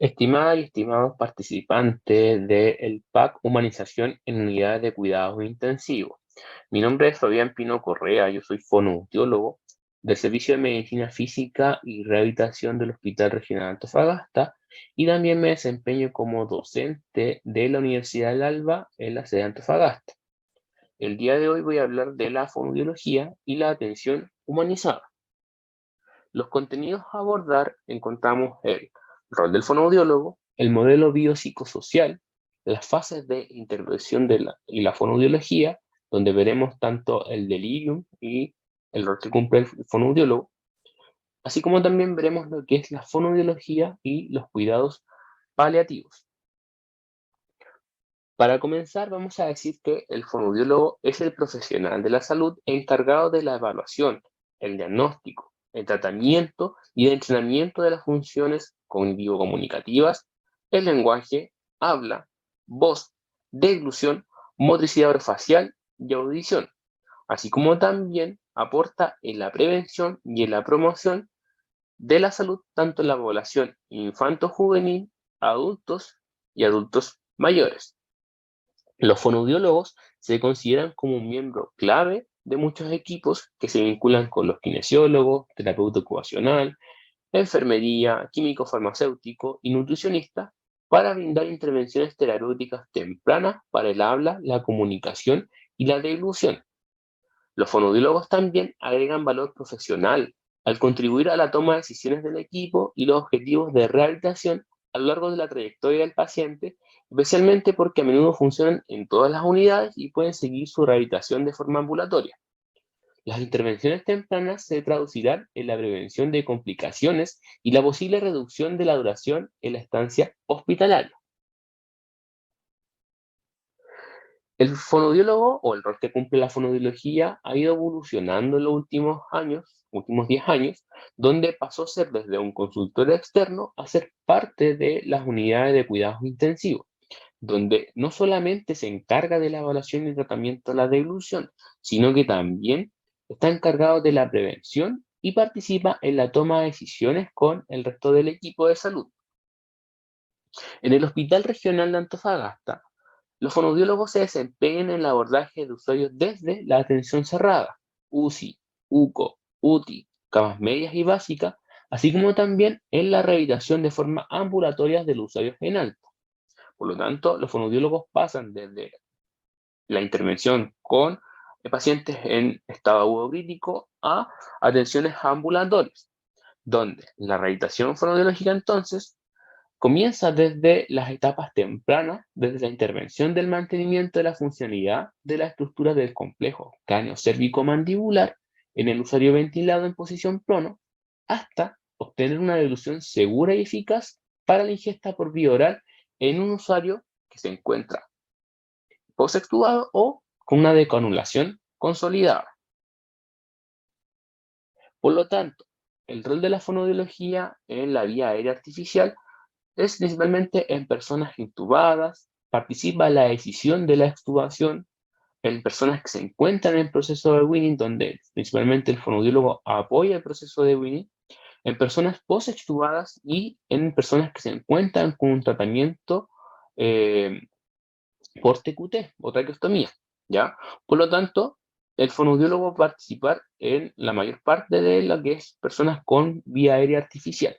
Estimadas y estimados participantes del PAC Humanización en Unidades de Cuidados Intensivos. Mi nombre es Fabián Pino Correa, yo soy fonoaudiólogo del Servicio de Medicina Física y Rehabilitación del Hospital Regional Antofagasta y también me desempeño como docente de la Universidad del Alba en la sede de Antofagasta. El día de hoy voy a hablar de la fonoaudiología y la atención humanizada. Los contenidos a abordar encontramos el rol del fonoaudiólogo, el modelo biopsicosocial, las fases de intervención y la fonoaudiología, donde veremos tanto el delirium y el rol que cumple el fonoaudiólogo, así como también veremos lo que es la fonoaudiología y los cuidados paliativos. Para comenzar, vamos a decir que el fonoaudiólogo es el profesional de la salud encargado de la evaluación, el diagnóstico, el tratamiento y el entrenamiento de las funciones cognitivo-comunicativas, el lenguaje, habla, voz, deglución, motricidad orofacial y audición, así como también aporta en la prevención y en la promoción de la salud tanto en la población infanto-juvenil, adultos y adultos mayores. Los fonoaudiólogos se consideran como un miembro clave de muchos equipos que se vinculan con los kinesiólogos, terapeuta ocupacional, enfermería, químico farmacéutico y nutricionista para brindar intervenciones terapéuticas tempranas para el habla, la comunicación y la deglución. Los fonoaudiólogos también agregan valor profesional al contribuir a la toma de decisiones del equipo y los objetivos de rehabilitación a lo largo de la trayectoria del paciente, especialmente porque a menudo funcionan en todas las unidades y pueden seguir su rehabilitación de forma ambulatoria. Las intervenciones tempranas se traducirán en la prevención de complicaciones y la posible reducción de la duración en la estancia hospitalaria. El fonoaudiólogo, o el rol que cumple la fonoaudiología, ha ido evolucionando en los últimos años, últimos 10 años, donde pasó a ser desde un consultorio externo a ser parte de las unidades de cuidados intensivos, donde no solamente se encarga de la evaluación y tratamiento de la deglución, sino que también está encargado de la prevención y participa en la toma de decisiones con el resto del equipo de salud. En el Hospital Regional de Antofagasta, los fonoaudiólogos se desempeñan en el abordaje de usuarios desde la atención cerrada, UCI, UCO, UTI, camas medias y básicas, así como también en la rehabilitación de forma ambulatoria de los usuarios en alta. Por lo tanto, los fonoaudiólogos pasan desde la intervención con pacientes en estado agudo crítico a atenciones ambulatorias, donde la rehabilitación fonoaudiológica entonces comienza desde las etapas tempranas, desde la intervención del mantenimiento de la funcionalidad de la estructura del complejo cráneo cérvico-mandibular en el usuario ventilado en posición prono, hasta obtener una deglución segura y eficaz para la ingesta por vía oral en un usuario que se encuentra post-extubado o con una decanulación consolidada. Por lo tanto, el rol de la fonoaudiología en la vía aérea artificial es principalmente en personas intubadas, participa en la decisión de la extubación, en personas que se encuentran en proceso de weaning, donde principalmente el fonoaudiólogo apoya el proceso de weaning, en personas post-extubadas y en personas que se encuentran con un tratamiento eh, por TQT o traqueostomía, ¿ya? Por lo tanto, el fonoaudiólogo va a participar en la mayor parte de lo que es personas con vía aérea artificial.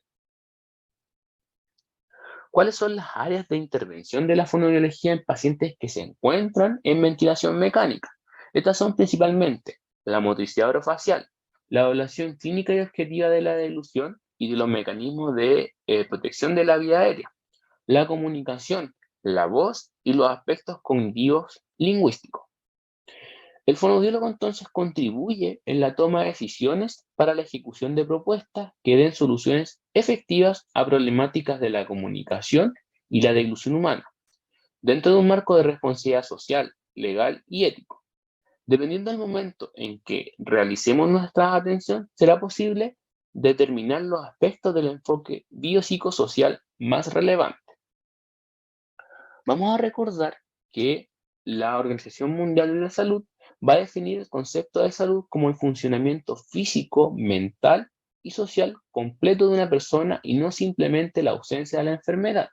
¿Cuáles son las áreas de intervención de la fonoaudiología en pacientes que se encuentran en ventilación mecánica? Estas son principalmente la motricidad orofacial, la evaluación clínica y objetiva de la deglución y de los mecanismos de protección de la vía aérea, la comunicación, la voz y los aspectos cognitivos lingüísticos. El fonoaudiólogo entonces contribuye en la toma de decisiones para la ejecución de propuestas que den soluciones efectivas a problemáticas de la comunicación y la deglución humana, dentro de un marco de responsabilidad social, legal y ético. Dependiendo del momento en que realicemos nuestra atención, será posible determinar los aspectos del enfoque biopsicosocial más relevantes. Vamos a recordar que la Organización Mundial de la Salud va a definir el concepto de salud como el funcionamiento físico, mental y social completo de una persona y no simplemente la ausencia de la enfermedad.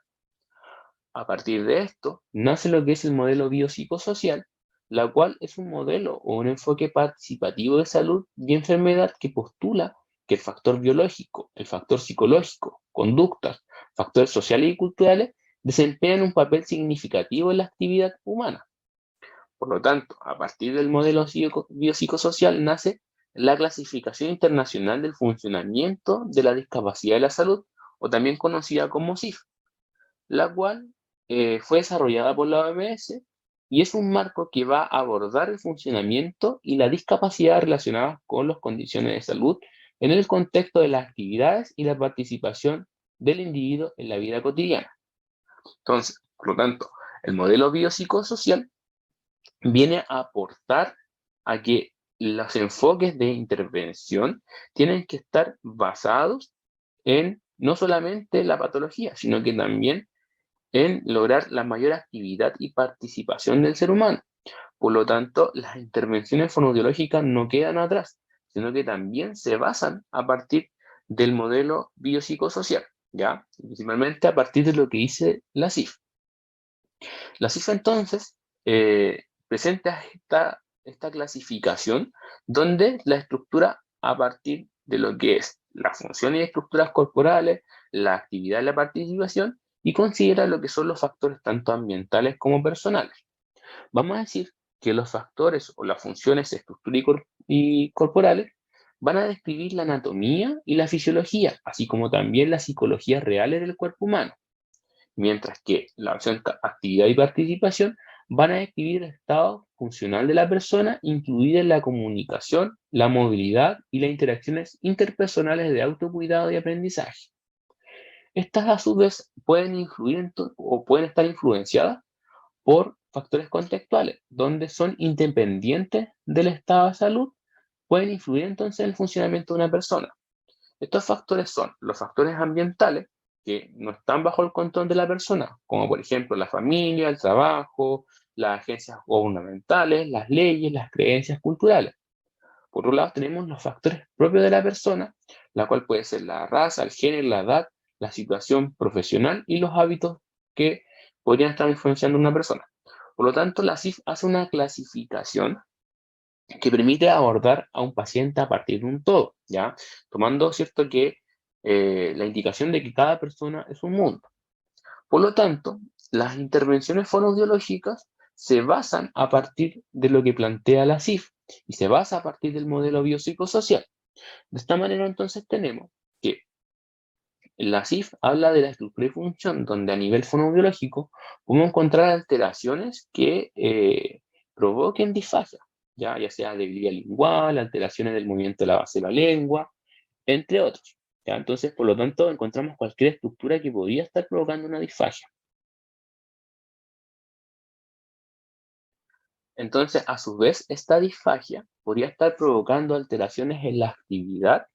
A partir de esto, nace lo que es el modelo biopsicosocial, la cual es un modelo o un enfoque participativo de salud y enfermedad que postula que el factor biológico, el factor psicológico, conductas, factores sociales y culturales desempeñan un papel significativo en la actividad humana. Por lo tanto, a partir del modelo biopsicosocial nace la Clasificación Internacional del Funcionamiento de la Discapacidad de la Salud, o también conocida como CIF, la cual fue desarrollada por la OMS y es un marco que va a abordar el funcionamiento y la discapacidad relacionadas con las condiciones de salud en el contexto de las actividades y la participación del individuo en la vida cotidiana. Entonces, por lo tanto, el modelo biopsicosocial viene a aportar a que los enfoques de intervención tienen que estar basados en no solamente la patología, sino que también en lograr la mayor actividad y participación del ser humano. Por lo tanto, las intervenciones fonoaudiológicas no quedan atrás, sino que también se basan a partir del modelo biopsicosocial, ¿ya? Principalmente a partir de lo que dice la CIF. La CIF entonces presenta esta clasificación donde la estructura a partir de lo que es las funciones y estructuras corporales, la actividad y la participación, y considera lo que son los factores tanto ambientales como personales. Vamos a decir que los factores o las funciones, estructuras y corporales van a describir la anatomía y la fisiología, así como también las psicologías reales del cuerpo humano, mientras que la opción actividad y participación van a describir el estado funcional de la persona, incluida en la comunicación, la movilidad y las interacciones interpersonales de autocuidado y aprendizaje. Estas a su vez pueden influir o pueden estar influenciadas por factores contextuales, donde son independientes del estado de salud, pueden influir entonces en el funcionamiento de una persona. Estos factores son los factores ambientales, que no están bajo el control de la persona, como por ejemplo la familia, el trabajo, las agencias gubernamentales, las leyes, las creencias culturales. Por otro lado, tenemos los factores propios de la persona, la cual puede ser la raza, el género, la edad, la situación profesional y los hábitos que podrían estar influenciando a una persona. Por lo tanto, la CIF hace una clasificación que permite abordar a un paciente a partir de un todo, ¿ya? Tomando, ¿cierto?, que la indicación de que cada persona es un mundo. Por lo tanto, las intervenciones fonoaudiológicas se basan a partir de lo que plantea la CIF y se basa a partir del modelo biopsicosocial. De esta manera, entonces, tenemos que la CIF habla de la estructura y función, donde a nivel fonoaudiológico podemos encontrar alteraciones que provoquen disfagia, ya sea debilidad lingual, alteraciones del movimiento de la base de la lengua, entre otros. ¿Ya? Entonces, por lo tanto, encontramos cualquier estructura que podría estar provocando una disfagia. Entonces, a su vez, esta disfagia podría estar provocando alteraciones en la actividad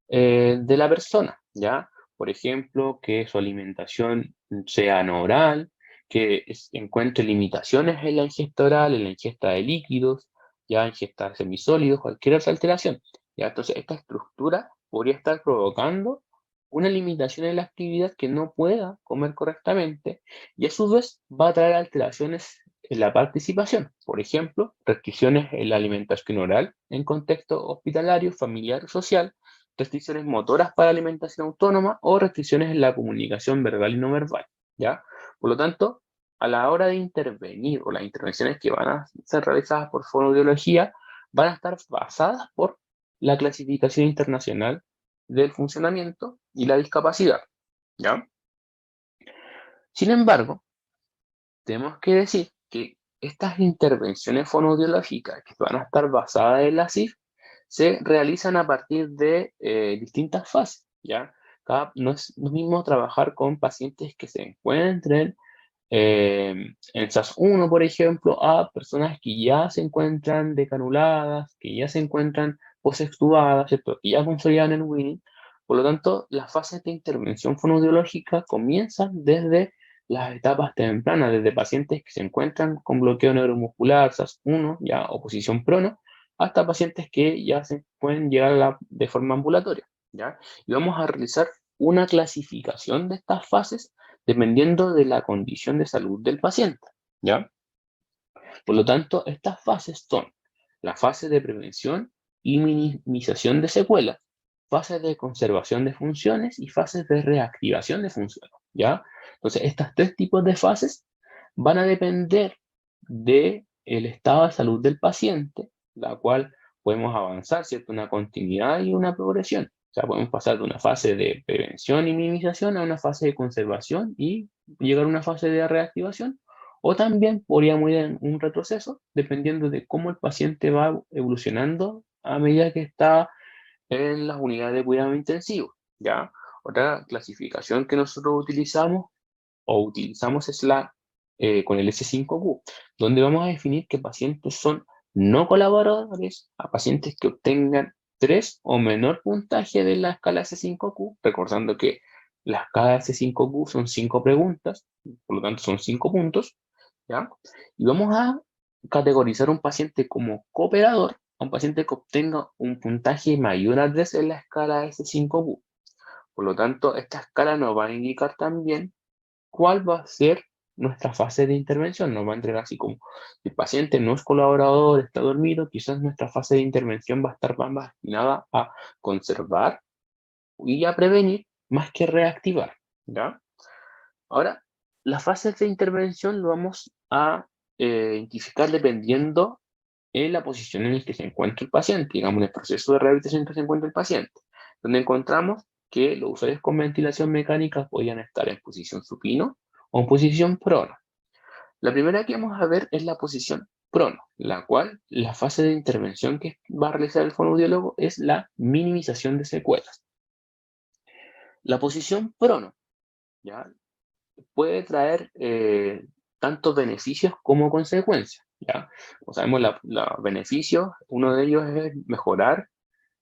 de la persona, ¿ya? Por ejemplo, que su alimentación sea no oral, que encuentre limitaciones en la ingesta oral, en la ingesta de líquidos, ya ingesta semisólidos, cualquier otra alteración, ¿ya? Entonces, esta estructura podría estar provocando una limitación en la actividad que no pueda comer correctamente y a su vez va a traer alteraciones en la participación, por ejemplo, restricciones en la alimentación oral en contexto hospitalario, familiar o social, restricciones motoras para alimentación autónoma o restricciones en la comunicación verbal y no verbal, ¿ya? Por lo tanto, a la hora de intervenir o las intervenciones que van a ser realizadas por fonoaudiología van a estar basadas por la clasificación internacional del funcionamiento y la discapacidad, ¿ya? Sin embargo, tenemos que decir que estas intervenciones fonoaudiológicas que van a estar basadas en la CIF se realizan a partir de distintas fases, ¿ya? No es lo mismo trabajar con pacientes que se encuentren en SAS1, por ejemplo, a personas que ya se encuentran decanuladas, que ya se encuentran posextubadas, ¿cierto?, que ya consolidan el winning. Por lo tanto, las fases de intervención fonoaudiológica comienzan desde las etapas tempranas, desde pacientes que se encuentran con bloqueo neuromuscular, SAS1, ya, o posición prono, hasta pacientes que ya se pueden llegar de forma ambulatoria, ¿ya? Y vamos a realizar una clasificación de estas fases dependiendo de la condición de salud del paciente, ¿ya? Por lo tanto, estas fases son la fase de prevención y minimización de secuelas, fases de conservación de funciones y fases de reactivación de funciones, ¿ya? Entonces, estos tres tipos de fases van a depender del estado de salud del paciente, la cual podemos avanzar, ¿cierto? Una continuidad y una progresión. O sea, podemos pasar de una fase de prevención y minimización a una fase de conservación y llegar a una fase de reactivación, o también podríamos ir en un retroceso, dependiendo de cómo el paciente va evolucionando a medida que está en las unidades de cuidado intensivo, ¿ya? Otra clasificación que nosotros utilizamos es con el S5Q, donde vamos a definir que pacientes son no colaboradores a pacientes que obtengan 3 o menor puntaje de la escala S5Q, recordando que la escala S5Q son 5 preguntas, por lo tanto son 5 puntos, ¿ya? Y vamos a categorizar un paciente como cooperador, a un paciente que obtenga un puntaje mayor a 3 en la escala S5Q. Por lo tanto, esta escala nos va a indicar también cuál va a ser nuestra fase de intervención. Nos va a entregar así como, si el paciente no es colaborador, está dormido, quizás nuestra fase de intervención va a estar más destinada a conservar y a prevenir más que reactivar, ¿ya? Ahora, las fases de intervención lo vamos a identificar dependiendo en la posición en la que se encuentra el paciente, digamos, en el proceso de rehabilitación en que se encuentra el paciente, donde encontramos que los usuarios con ventilación mecánica podían estar en posición supino o en posición prono. La primera que vamos a ver es la posición prono, la cual la fase de intervención que va a realizar el fonoaudiólogo es la minimización de secuelas. La posición prono, ¿ya? Puede traer tanto beneficios como consecuencias, ¿ya? Como sabemos, los beneficios, uno de ellos es mejorar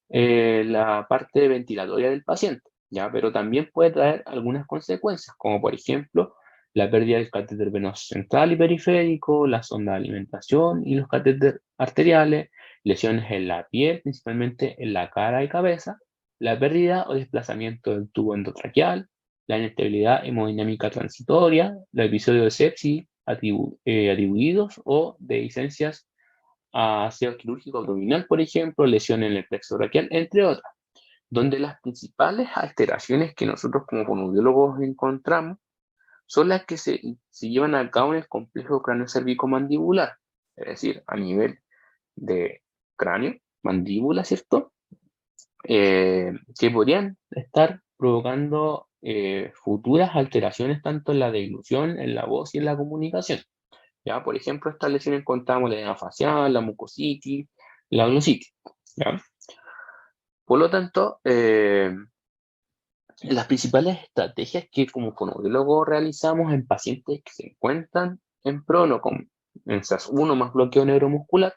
la parte ventilatoria del paciente, ¿ya? Pero también puede traer algunas consecuencias, como por ejemplo la pérdida del catéter venoso central y periférico, la sonda de alimentación y los catéteres arteriales, lesiones en la piel, principalmente en la cara y cabeza, la pérdida o desplazamiento del tubo endotraqueal, la inestabilidad hemodinámica transitoria, los episodios de sepsis atribuidos o de licencias a aseo quirúrgico abdominal, por ejemplo, lesión en el plexo braquial, entre otras, donde las principales alteraciones que nosotros como fonoaudiólogos encontramos son las que se llevan a cabo en el complejo cráneo-cervicomandibular, es decir, a nivel de cráneo, mandíbula, ¿cierto? Que podrían estar provocando futuras alteraciones tanto en la deglución, en la voz y en la comunicación. ¿Ya? Por ejemplo, estas lesiones encontramos la edema facial, la mucositis, la glositis, ¿ya? Por lo tanto, las principales estrategias que como fonoaudiólogos realizamos en pacientes que se encuentran en prono con en SAS1 más bloqueo neuromuscular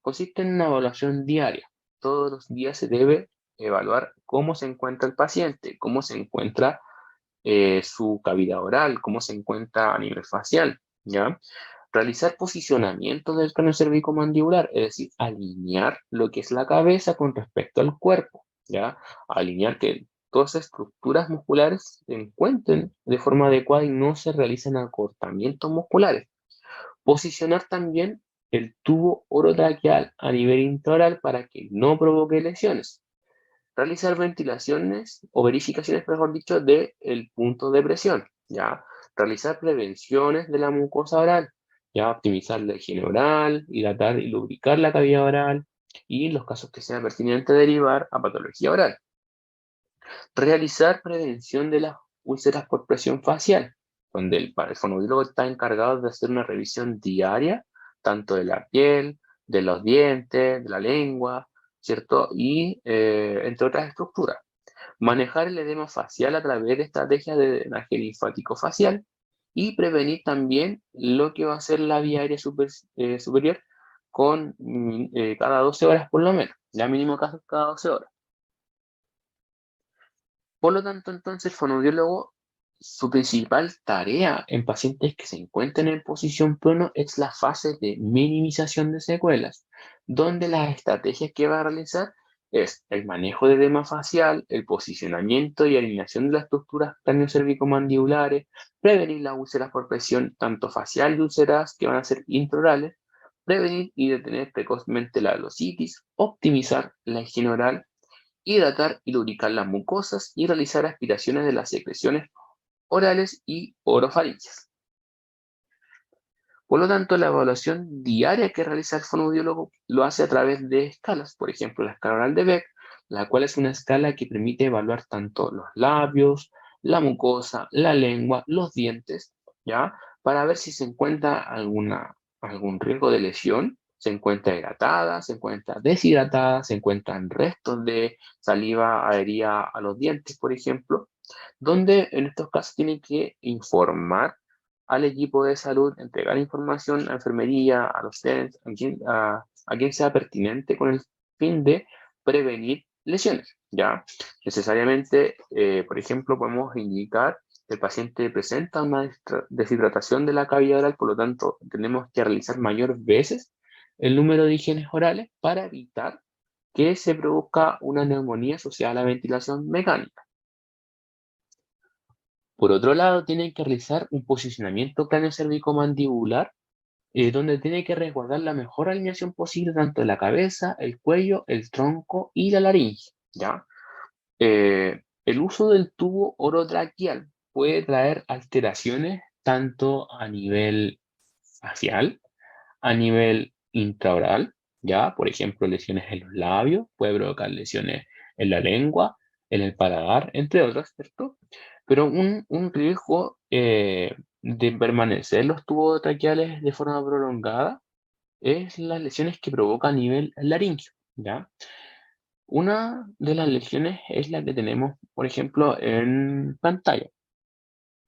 consiste en una evaluación diaria. Todos los días se debe evaluar cómo se encuentra el paciente, cómo se encuentra su cavidad oral, cómo se encuentra a nivel facial, ¿ya? Realizar posicionamiento del cráneo cervicomandibular, es decir, alinear lo que es la cabeza con respecto al cuerpo, ¿ya? Alinear que todas las estructuras musculares se encuentren de forma adecuada y no se realicen acortamientos musculares. Posicionar también el tubo orotraqueal a nivel intraoral para que no provoque lesiones. Realizar ventilaciones o verificaciones, mejor dicho, del punto de presión, ¿ya? Realizar prevenciones de la mucosa oral, ¿ya? Optimizar la higiene oral, hidratar y lubricar la cavidad oral y en los casos que sea pertinente derivar a patología oral. Realizar prevención de las úlceras por presión facial, donde el fonoaudiólogo está encargado de hacer una revisión diaria, tanto de la piel, de los dientes, de la lengua, ¿cierto? Y entre otras estructuras. Manejar el edema facial a través de estrategias de drenaje linfático facial y prevenir también lo que va a ser la vía aérea superior con cada 12 horas por lo menos, ya mínimo cada 12 horas. Por lo tanto, entonces, el fonoaudiólogo, su principal tarea en pacientes que se encuentran en posición prono es la fase de minimización de secuelas, donde las estrategias que va a realizar es el manejo de edema facial, el posicionamiento y alineación de las estructuras craneocervicomandibulares, prevenir las úlceras por presión, tanto facial y úlceras que van a ser intraorales, prevenir y detener precozmente la glositis, optimizar la higiene oral, hidratar y lubricar las mucosas y realizar aspiraciones de las secreciones orales y orofaringes. Por lo tanto, la evaluación diaria que realiza el fonoaudiólogo lo hace a través de escalas, por ejemplo, la escala oral de Beck, la cual es una escala que permite evaluar tanto los labios, la mucosa, la lengua, los dientes, ¿ya? Para ver si se encuentra algún riesgo de lesión, se encuentra hidratada, se encuentra deshidratada, se encuentran restos de saliva adherida a los dientes, por ejemplo, donde en estos casos tienen que informar al equipo de salud, entregar información a enfermería, a los CENS, a quien sea pertinente con el fin de prevenir lesiones, ¿ya? Necesariamente, por ejemplo, podemos indicar que el paciente presenta una deshidratación de la cavidad oral, por lo tanto, tenemos que realizar mayor veces el número de higienes orales para evitar que se produzca una neumonía asociada a la ventilación mecánica. Por otro lado, tienen que realizar un posicionamiento cráneo-cervicomandibular, donde tiene que resguardar la mejor alineación posible tanto de la cabeza, el cuello, el tronco y la laringe, ¿ya? El uso del tubo orotraqueal puede traer alteraciones tanto a nivel facial, a nivel intraoral, ¿ya? Por ejemplo, lesiones en los labios, puede provocar lesiones en la lengua, en el paladar, entre otras, ¿cierto? Pero un riesgo de permanecer los tubos traqueales de forma prolongada es las lesiones que provoca a nivel laríngeo, ¿ya? Una de las lesiones es la que tenemos, por ejemplo, en pantalla,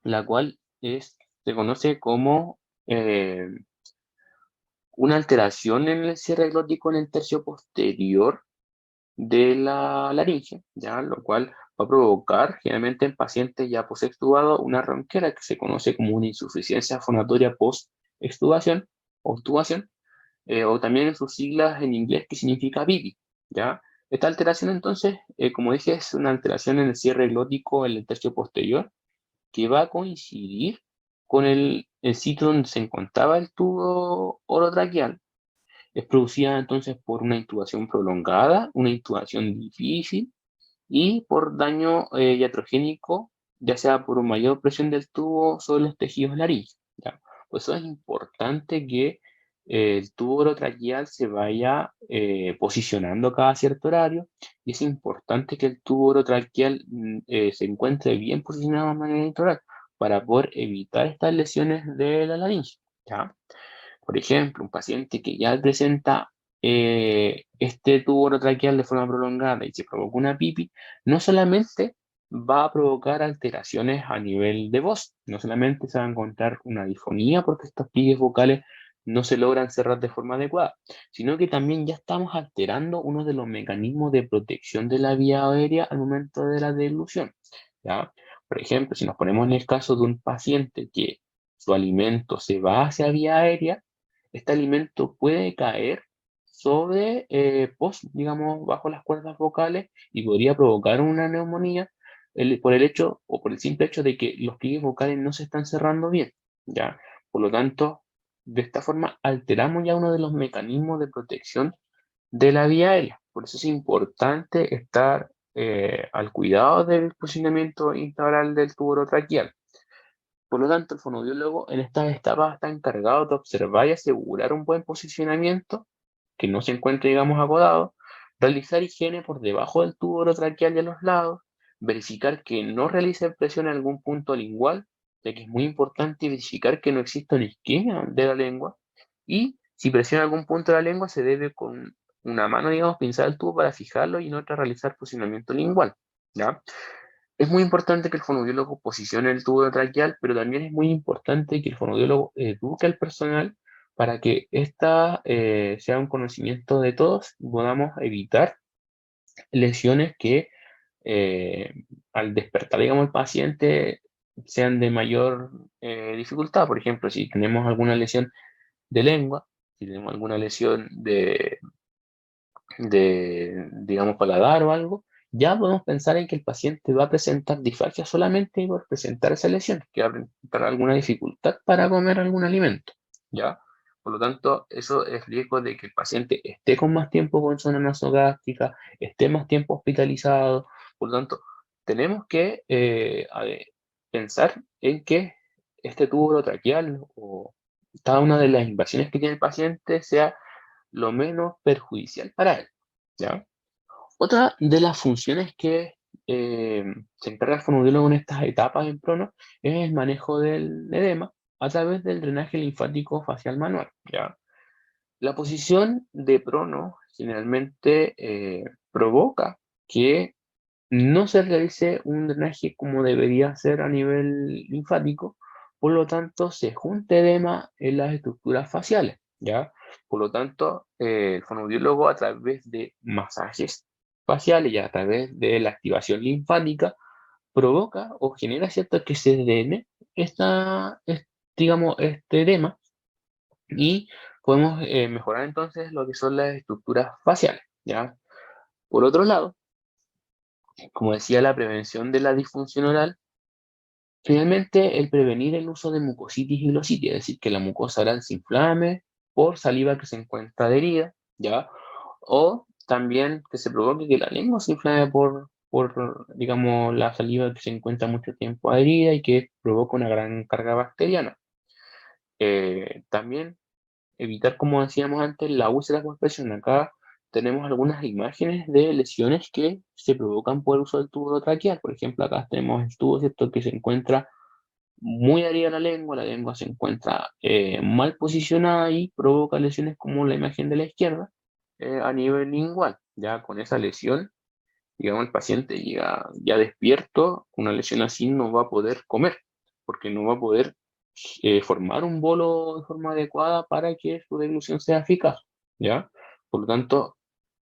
la cual se conoce como una alteración en el cierre glótico en el tercio posterior de la laringe, ¿ya? Lo cual va a provocar generalmente en pacientes ya post-extubados una ronquera que se conoce como una insuficiencia fonatoria post-extubación o extubación, o también en sus siglas en inglés que significa PIPI, ¿ya? Esta alteración entonces, como dije, es una alteración en el cierre glótico en el tercio posterior que va a coincidir con el sitio donde se encontraba el tubo orotraqueal. Es producida entonces por una intubación prolongada, una intubación difícil y por daño iatrogénico, ya sea por una mayor presión del tubo sobre los tejidos laringe, ¿ya? Por eso es importante que el tubo orotraqueal se vaya posicionando cada cierto horario y es importante que el tubo orotraqueal se encuentre bien posicionado de manera intraoral para poder evitar estas lesiones de la laringe, ¿ya? Por ejemplo, un paciente que ya presenta este tubo orotraqueal de forma prolongada y se provoca una PIPI, no solamente va a provocar alteraciones a nivel de voz, no solamente se va a encontrar una difonía porque estos pliegues vocales no se logran cerrar de forma adecuada, sino que también ya estamos alterando uno de los mecanismos de protección de la vía aérea al momento de la deglución, ¿ya? Por ejemplo, si nos ponemos en el caso de un paciente que su alimento se va hacia vía aérea, este alimento puede caer sobre, digamos, bajo las cuerdas vocales y podría provocar una neumonía por el hecho o por el simple hecho de que los pliegues vocales no se están cerrando bien, ¿ya? Por lo tanto, de esta forma alteramos ya uno de los mecanismos de protección de la vía aérea. Por eso es importante estar al cuidado del posicionamiento intraoral del tubo orotraqueal. Por lo tanto, el fonoaudiólogo en estas etapas está encargado de observar y asegurar un buen posicionamiento, que no se encuentre, digamos, acodado, realizar higiene por debajo del tubo orotraqueal y a los lados, verificar que no realice presión en algún punto lingual, ya que es muy importante verificar que no exista una isquemia de la lengua, y si presiona algún punto de la lengua, se debe con una mano, digamos, pinzar el tubo para fijarlo y en otra realizar posicionamiento lingual, ¿ya? Es muy importante que el fonoaudiólogo posicione el tubo traqueal, pero también es muy importante que el fonoaudiólogo eduque al personal para que esta sea un conocimiento de todos y podamos evitar lesiones que eh, al despertar, digamos, el paciente sean de mayor dificultad. Por ejemplo, si tenemos alguna lesión de lengua, si tenemos alguna lesión digamos, paladar o algo, ya podemos pensar en que el paciente va a presentar disfagia solamente por presentar esa lesión, que va a presentar alguna dificultad para comer algún alimento, ¿ya? Por lo tanto, eso es riesgo de que el paciente esté con más tiempo con zona nasogástrica, esté más tiempo hospitalizado. Por lo tanto, tenemos que pensar en que este tubo orotraqueal o cada una de las invasiones que tiene el paciente sea lo menos perjudicial para él, ¿ya? Otra de las funciones que eh, se encarga el fonoaudiólogo en estas etapas en prono es el manejo del edema a través del drenaje linfático facial manual, ¿ya? La posición de prono generalmente provoca que no se realice un drenaje como debería ser a nivel linfático, por lo tanto se junta edema en las estructuras faciales, ¿ya? Por lo tanto, el fonoaudiólogo a través de masajes faciales y a través de la activación linfática provoca o genera, ¿cierto?, que se drene digamos, este edema y podemos mejorar entonces lo que son las estructuras faciales, ¿ya? Por otro lado, como decía, la prevención de la disfunción oral. Finalmente, el prevenir el uso de mucositis y glositis, es decir, que la mucosa oral se inflame por saliva que se encuentra adherida, ¿ya? O también que se provoque que la lengua se inflame digamos, la saliva que se encuentra mucho tiempo adherida y que provoca una gran carga bacteriana. También evitar, como decíamos antes, la úlcera por presión. Acá tenemos algunas imágenes de lesiones que se provocan por el uso del tubo traqueal. Por ejemplo, acá tenemos el tubo, ¿cierto?, que se encuentra muy arriba la lengua se encuentra mal posicionada y provoca lesiones como la imagen de la izquierda a nivel lingual. Ya con esa lesión, digamos, el paciente llega ya despierto, una lesión así no va a poder comer, porque no va a poder formar un bolo de forma adecuada para que su deglución sea eficaz. ¿Ya? Por lo tanto,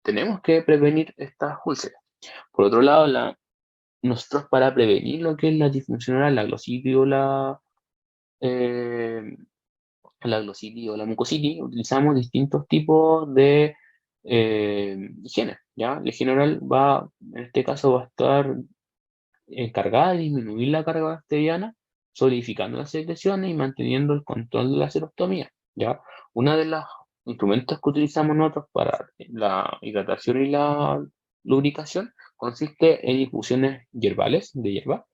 tenemos que prevenir estas úlceras. Por otro lado, nosotros para prevenir lo que es la disfunción oral, la glositis o eh, la glositis o la mucositis, utilizamos distintos tipos de higiene, ¿ya? La higiene oral en este caso, va a estar encargada de disminuir la carga bacteriana, solidificando las secreciones y manteniendo el control de la serostomía, ¿ya? Uno de los instrumentos que utilizamos nosotros para la hidratación y la lubricación consiste en infusiones hierbales de hierba,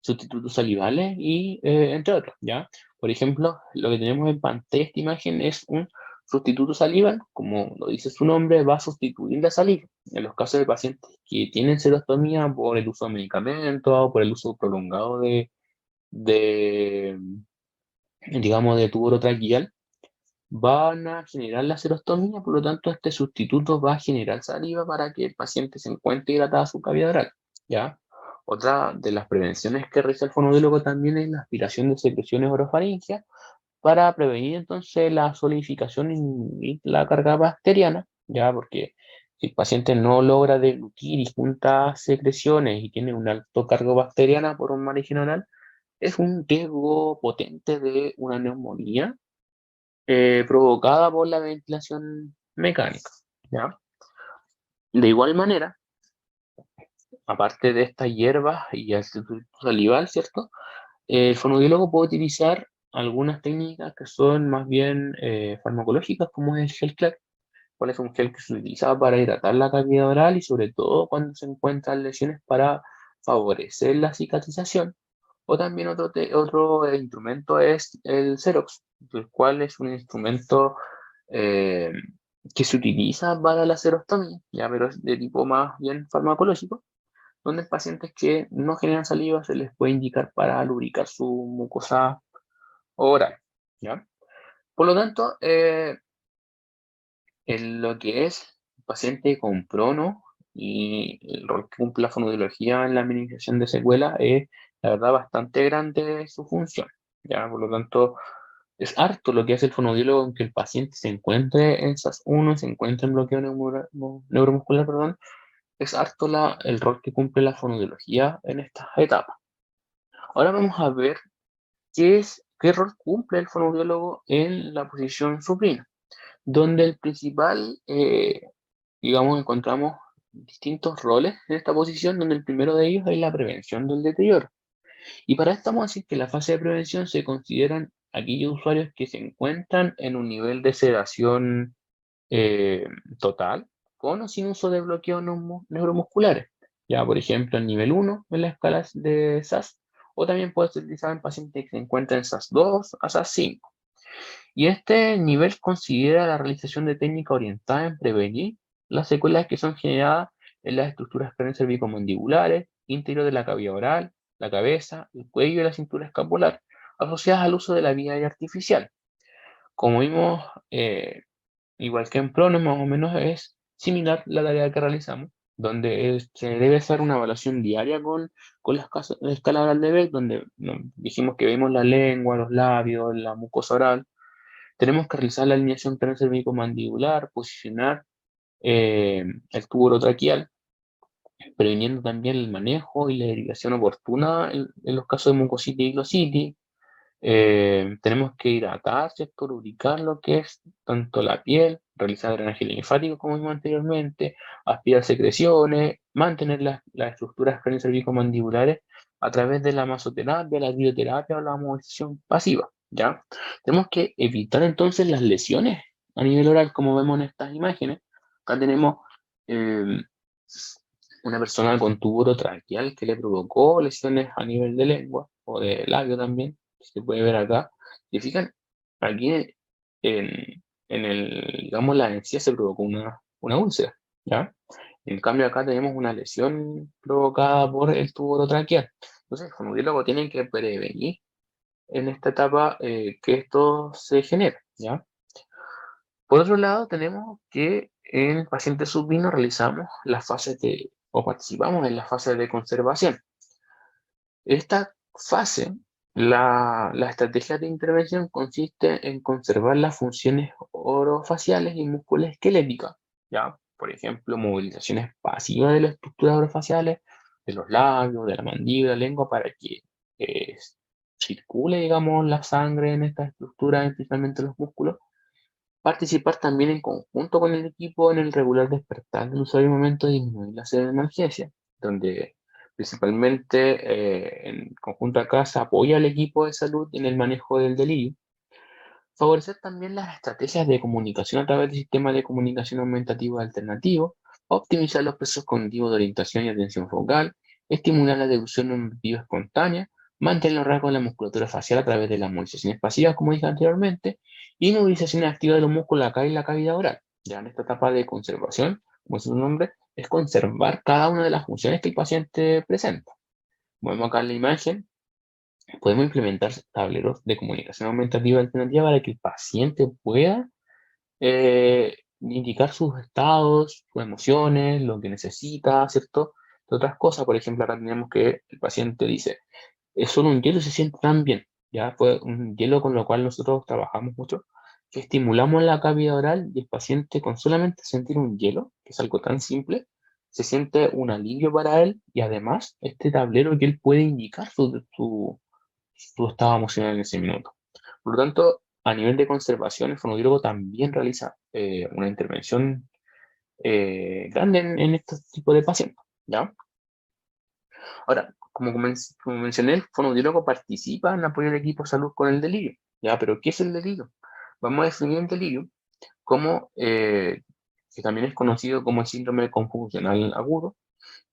sustitutos salivales y entre otros, ¿ya? Por ejemplo, lo que tenemos en pantalla esta imagen es un sustituto salival, como lo dice su nombre, va a sustituir la saliva. En los casos de pacientes que tienen serostomía por el uso de medicamentos o por el uso prolongado de digamos, de tubo orotraqueal, van a generar la serostomía, por lo tanto, este sustituto va a generar saliva para que el paciente se encuentre hidratada su cavidad oral, ¿ya? Otra de las prevenciones que realiza el fonoaudiólogo también es la aspiración de secreciones orofaringeas para prevenir entonces la solidificación y la carga bacteriana, ¿ya? Porque si el paciente no logra deglutir y junta secreciones y tiene un alto cargo bacteriana por un margen oral, es un riesgo potente de una neumonía provocada por la ventilación mecánica, ¿ya? De igual manera, aparte de estas hierbas y el sustituto salival, ¿cierto? El fonoaudiólogo puede utilizar algunas técnicas que son más bien farmacológicas, como es el gel CLAR, cuál es un gel que se utiliza para hidratar la cavidad oral y sobre todo cuando se encuentran lesiones para favorecer la cicatrización. O también otro instrumento es el Xerox, el cual es un instrumento eh, que se utiliza para la serostomía, ya, pero es de tipo más bien farmacológico, donde pacientes que no generan saliva se les puede indicar para lubricar su mucosa oral, ¿ya? Por lo tanto, en lo que es paciente con prono y el rol que cumple la fonoaudiología en la minimización de secuelas es, la verdad, bastante grande su función, ¿ya? Por lo tanto, es harto lo que hace el fonoaudiólogo en que el paciente se encuentre en SAS1, se encuentre en bloqueo neuromuscular, perdón, es harto el rol que cumple la fonoaudiología en estas etapas. Ahora vamos a ver qué rol cumple el fonoaudiólogo en la posición supina, donde el principal digamos, encontramos distintos roles en esta posición, donde el primero de ellos es la prevención del deterioro. Y para esto vamos a decir que en la fase de prevención se consideran aquellos usuarios que se encuentran en un nivel de sedación eh, total, con o sin uso de bloqueos neuromusculares. Ya, por ejemplo, el nivel 1 en la escala de SAS, o también puede ser utilizado en pacientes que se encuentran en SAS 2 a SAS 5. Y este nivel considera la realización de técnicas orientadas en prevenir las secuelas que son generadas en las estructuras craneocervicomandibulares, interior de la cavidad oral, la cabeza, el cuello y la cintura escapular, asociadas al uso de la vía aérea artificial. Como vimos, igual que en Pronos, más o menos es similar la tarea que realizamos, donde se debe hacer una evaluación diaria con la escala oral de Beck, donde dijimos que vemos la lengua, los labios, la mucosa oral. Tenemos que realizar la alineación craneocervicomandibular, posicionar el tubo orotraqueal, previniendo también el manejo y la derivación oportuna en los casos de mucositis y glositis. Tenemos que hidratar, ¿cierto? Lubricar lo que es tanto la piel, realizar drenaje linfático como vimos anteriormente, aspirar secreciones, mantener las estructuras craneocervicomandibulares a través de la masoterapia, la crioterapia o la movilización pasiva, ¿ya? Tenemos que evitar entonces las lesiones a nivel oral, como vemos en estas imágenes. Acá tenemos eh, una persona con tubo orotraqueal que le provocó lesiones a nivel de lengua o de labio también, se puede ver acá. Si fijan, aquí en digamos, la encía se provocó una úlcera, ¿ya? En cambio acá tenemos una lesión provocada por el tubo orotraqueal. Entonces, el fonoaudiólogo tiene que prevenir en esta etapa que esto se genere, ¿ya? Por otro lado, tenemos que en pacientes subinos realizamos las fases o participamos en las fases de conservación. Esta fase, la estrategia de intervención consiste en conservar las funciones orofaciales y musculoesqueléticas, ¿ya? Por ejemplo, movilizaciones pasivas de las estructuras orofaciales, de los labios, de la mandíbula, lengua, para que eh, circule, digamos, la sangre en estas estructuras, especialmente los músculos. Participar también en conjunto con el equipo en el regular despertar del usuario en momento de disminuir la sed de emergencia, donde principalmente en conjunto acá se apoya al equipo de salud en el manejo del delirio. Favorecer también las estrategias de comunicación a través de sistemas de comunicación aumentativo alternativos, optimizar los procesos cognitivos de orientación y atención focal, estimular la deducción auditiva espontánea, mantener los rasgos de la musculatura facial a través de las movilizaciones pasivas, como dije anteriormente, y movilización activa de los músculos acá y la cavidad oral. Ya en esta etapa de conservación, como es su nombre, es conservar cada una de las funciones que el paciente presenta. Vemos acá en la imagen, podemos implementar tableros de comunicación aumentativa alternativa para que el paciente pueda indicar sus estados, sus emociones, lo que necesita, ¿cierto? De otras cosas, por ejemplo, acá tenemos que el paciente dice, es solo un hielo y se siente tan bien, ya fue un hielo con lo cual nosotros trabajamos mucho, que estimulamos la cavidad oral y el paciente con solamente sentir un hielo, que es algo tan simple, se siente un alivio para él y además este tablero que él puede indicar su estado emocional en ese minuto. Por lo tanto, a nivel de conservación, el fonoaudiólogo también realiza una intervención grande en este tipo de pacientes, ¿ya? Ahora, como mencioné, el fonoaudiólogo participa en apoyo del equipo de salud con el delirio, ¿ya? Pero ¿qué es el delirio? Vamos a definir el delirio como, que también es conocido como el síndrome confusional agudo,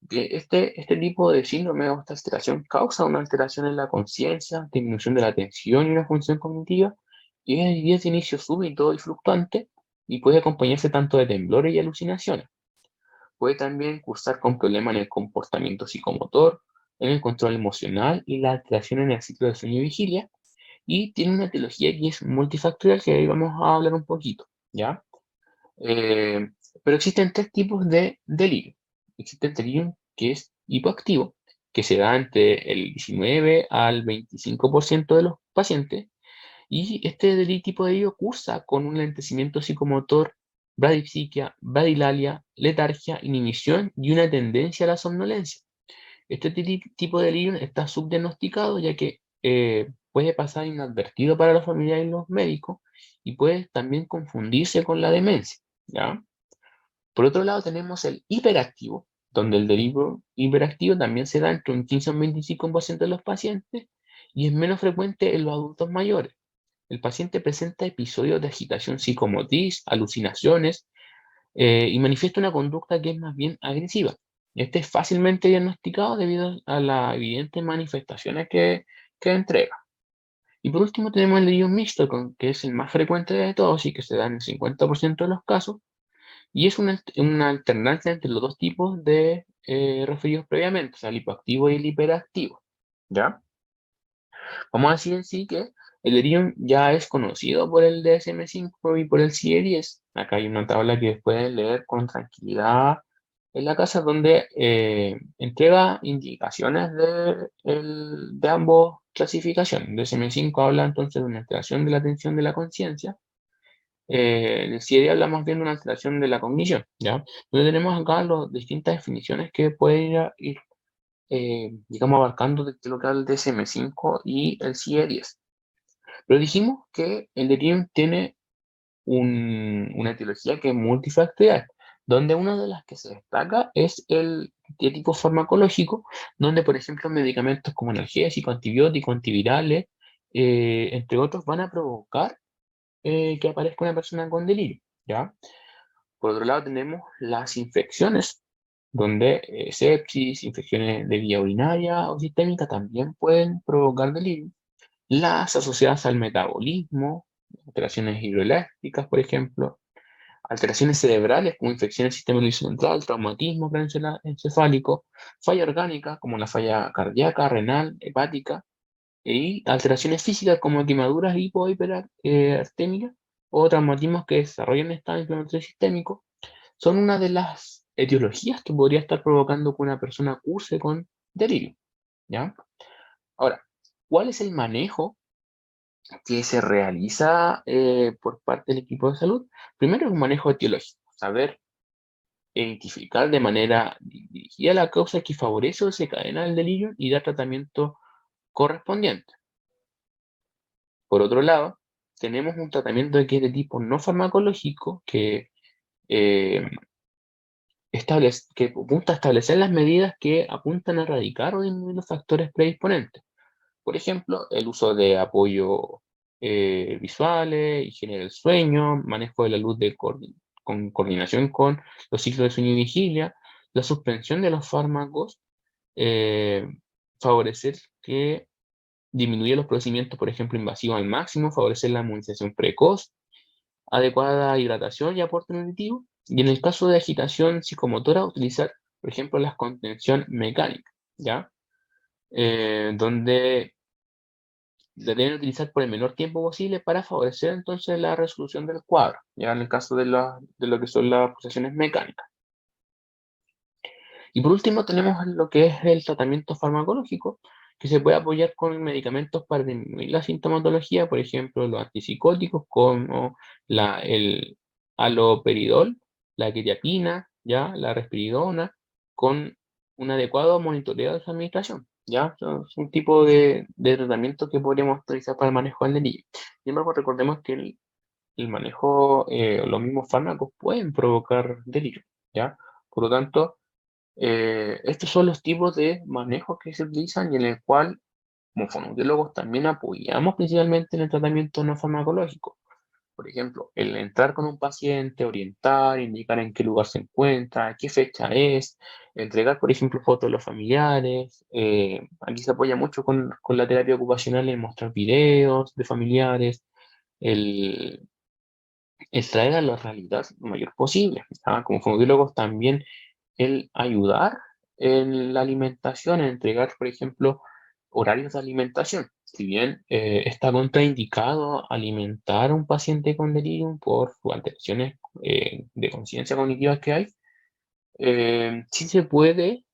que este tipo de síndrome o esta alteración causa una alteración en la conciencia, disminución de la atención y la función cognitiva, y es de inicio súbito y fluctuante, y puede acompañarse tanto de temblores y alucinaciones. Puede también cursar con problemas en el comportamiento psicomotor, en el control emocional y la alteración en el ciclo de sueño y vigilia, y tiene una etiología que es multifactorial, que ahí vamos a hablar un poquito, ¿ya? Eh, pero existen tres tipos de delirio. Existe el delirio que es hipoactivo, que se da entre el 19 al 25% de los pacientes, y este tipo de delirio cursa con un lentecimiento psicomotor, bradipsiquia, bradilalia, letargia, inhibición y una tendencia a la somnolencia. Este tipo de delirio está subdiagnosticado ya que puede pasar inadvertido para los familiares y los médicos y puede también confundirse con la demencia, ¿ya? Por otro lado tenemos el hiperactivo, donde el delirio hiperactivo también se da entre un 15 y un 25% de los pacientes y es menos frecuente en los adultos mayores. El paciente presenta episodios de agitación psicomotriz, alucinaciones y manifiesta una conducta que es más bien agresiva. Este es fácilmente diagnosticado debido a las evidentes manifestaciones que entrega. Y por último tenemos el delirio mixto, que es el más frecuente de todos y que se da en el 50% de los casos, y es una alternancia entre los dos tipos de referidos previamente, o sea, el hipoactivo y el hiperactivo. ¿Ya? Vamos a decir en sí que el delirium ya es conocido por el DSM-5 y por el CIE-10. Acá hay una tabla que pueden leer con tranquilidad en la casa donde entrega indicaciones de ambos clasificaciones. El DSM-5 habla entonces de una alteración de la atención de la conciencia. El CIE habla más bien de una alteración de la cognición, ¿ya? Entonces tenemos acá las distintas definiciones que pueden ir digamos, abarcando desde lo que habla el DSM-5 y el CIE-10. Pero dijimos que el delirium tiene una etiología que es multifactorial, donde una de las que se destaca es el de tipo farmacológico, donde, por ejemplo, medicamentos como analgésicos, antibióticos, antivirales, entre otros, van a provocar que aparezca una persona con delirio, ¿ya? Por otro lado, tenemos las infecciones, donde sepsis, infecciones de vía urinaria o sistémica también pueden provocar delirio. Las asociadas al metabolismo, alteraciones hidroeléctricas, por ejemplo, alteraciones cerebrales como infecciones del sistema nervioso central, traumatismo craneoencefálico, falla orgánica como la falla cardíaca, renal, hepática, y alteraciones físicas como quemaduras hipohiperartémicas o traumatismos que desarrollan estado inflamatorio sistémico son una de las etiologías que podría estar provocando que una persona curse con delirio, ¿ya? Ahora, ¿cuál es el manejo que se realiza por parte del equipo de salud? Primero es un manejo etiológico, saber identificar de manera dirigida la causa que favorece o desencadena el delirio y dar tratamiento correspondiente. Por otro lado, tenemos un tratamiento que es de tipo no farmacológico eh, que apunta a establecer las medidas que apuntan a erradicar o disminuir los factores predisponentes. Por ejemplo, el uso de apoyo visuales, higiene del sueño, manejo de la luz con coordinación con los ciclos de sueño y vigilia, la suspensión de los fármacos, eh, favorecer que disminuya los procedimientos, por ejemplo, invasivos al máximo, favorecer la inmunización precoz, adecuada hidratación y aporte nutritivo. Y en el caso de agitación psicomotora, utilizar, por ejemplo, la contención mecánica, ¿ya? Donde se deben utilizar por el menor tiempo posible para favorecer entonces la resolución del cuadro, ya en el caso de lo que son las pulsaciones mecánicas. Y por último tenemos lo que es el tratamiento farmacológico, que se puede apoyar con medicamentos para disminuir la sintomatología, por ejemplo, los antipsicóticos como el haloperidol, la quetiapina, ¿ya? La risperidona, con un adecuado monitoreo de su administración. ¿Ya? Es un tipo de tratamiento que podríamos utilizar para el manejo del delirio. Sin embargo, recordemos que el manejo, los mismos fármacos pueden provocar delirio, ¿ya? Por lo tanto, estos son los tipos de manejo que se utilizan y en el cual, como fonoaudiólogos, también apoyamos principalmente en el tratamiento no farmacológico. Por ejemplo, el entrar con un paciente, orientar, indicar en qué lugar se encuentra, qué fecha es, entregar, por ejemplo, fotos de los familiares. Aquí se apoya mucho con la terapia ocupacional en mostrar videos de familiares, el, el traer a la realidad lo mayor posible. ¿Ah? Como fonoaudiólogos también el ayudar en la alimentación, en entregar, por ejemplo, horarios de alimentación. Si bien está contraindicado alimentar a un paciente con delirium por sus alteraciones de conciencia cognitiva que hay, sí se puede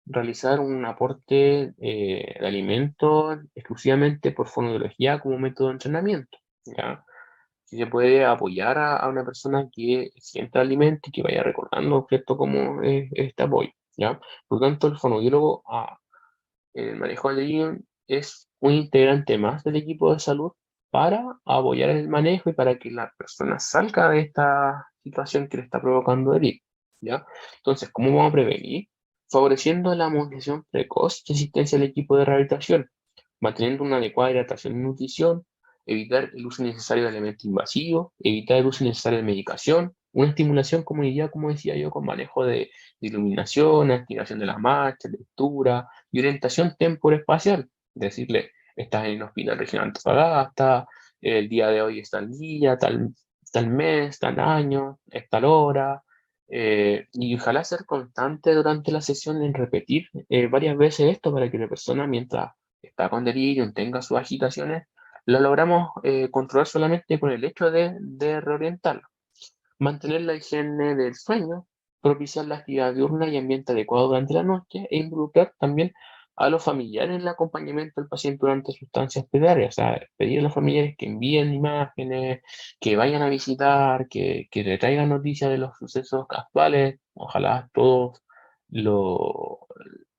realizar un aporte de alimento exclusivamente por fonoaudiología como método de entrenamiento, ¿ya? Si se puede apoyar a una persona que sienta alimento y que vaya recordando, ¿cierto?, cómo es este apoyo, ¿ya? Por lo tanto, el fonoaudiólogo en el manejo del delirium es un integrante más del equipo de salud para apoyar el manejo y para que la persona salga de esta situación que le está provocando delirio, ¿ya? Entonces, ¿cómo vamos a prevenir? Favoreciendo la movilización precoz y asistencia al equipo de rehabilitación, manteniendo una adecuada hidratación y nutrición, evitar el uso innecesario de elementos invasivos, evitar el uso innecesario de medicación, una estimulación comunitaria, como decía yo, con manejo de iluminación, activación de las marchas, lectura y orientación temporoespacial. Decirle, estás en el Hospital Regional Antofagasta, el día de hoy es tal día, tal mes, tal año, es tal hora, y ojalá ser constante durante la sesión en repetir varias veces esto para que la persona, mientras está con delirium, tenga sus agitaciones, lo logramos controlar solamente con el hecho de reorientarlo. Mantener la higiene del sueño, propiciar la actividad diurna y ambiente adecuado durante la noche e involucrar también a los familiares en el acompañamiento del paciente durante su estancia hospitalaria. O sea, pedir a los familiares que envíen imágenes, que vayan a visitar, que le traigan noticias de los sucesos actuales. Ojalá todos lo-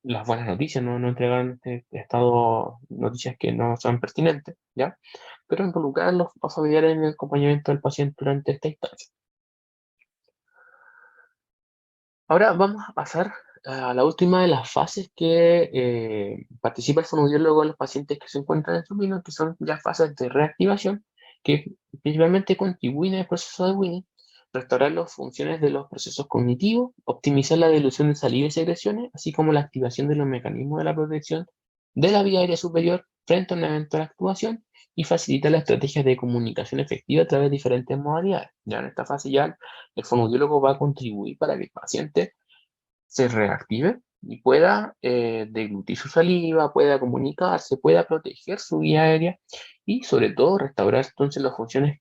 las buenas noticias, no entregan este estado noticias que no son pertinentes, ¿ya? Pero involucrar a los familiares en el acompañamiento del paciente durante esta instancia. Ahora vamos a pasar a la última de las fases que participa el fonoaudiólogo en los pacientes que se encuentran en su Winning, que son ya fases de reactivación, que principalmente contribuyen al proceso de Winning, restaurar las funciones de los procesos cognitivos, optimizar la dilución de saliva y secreciones, así como la activación de los mecanismos de la protección de la vía aérea superior frente a una eventual actuación y facilitar las estrategias de comunicación efectiva a través de diferentes modalidades. Ya en esta fase ya el fonoaudiólogo va a contribuir para que el paciente se reactive y pueda deglutir su saliva, pueda comunicarse, pueda proteger su vía aérea y sobre todo restaurar entonces las funciones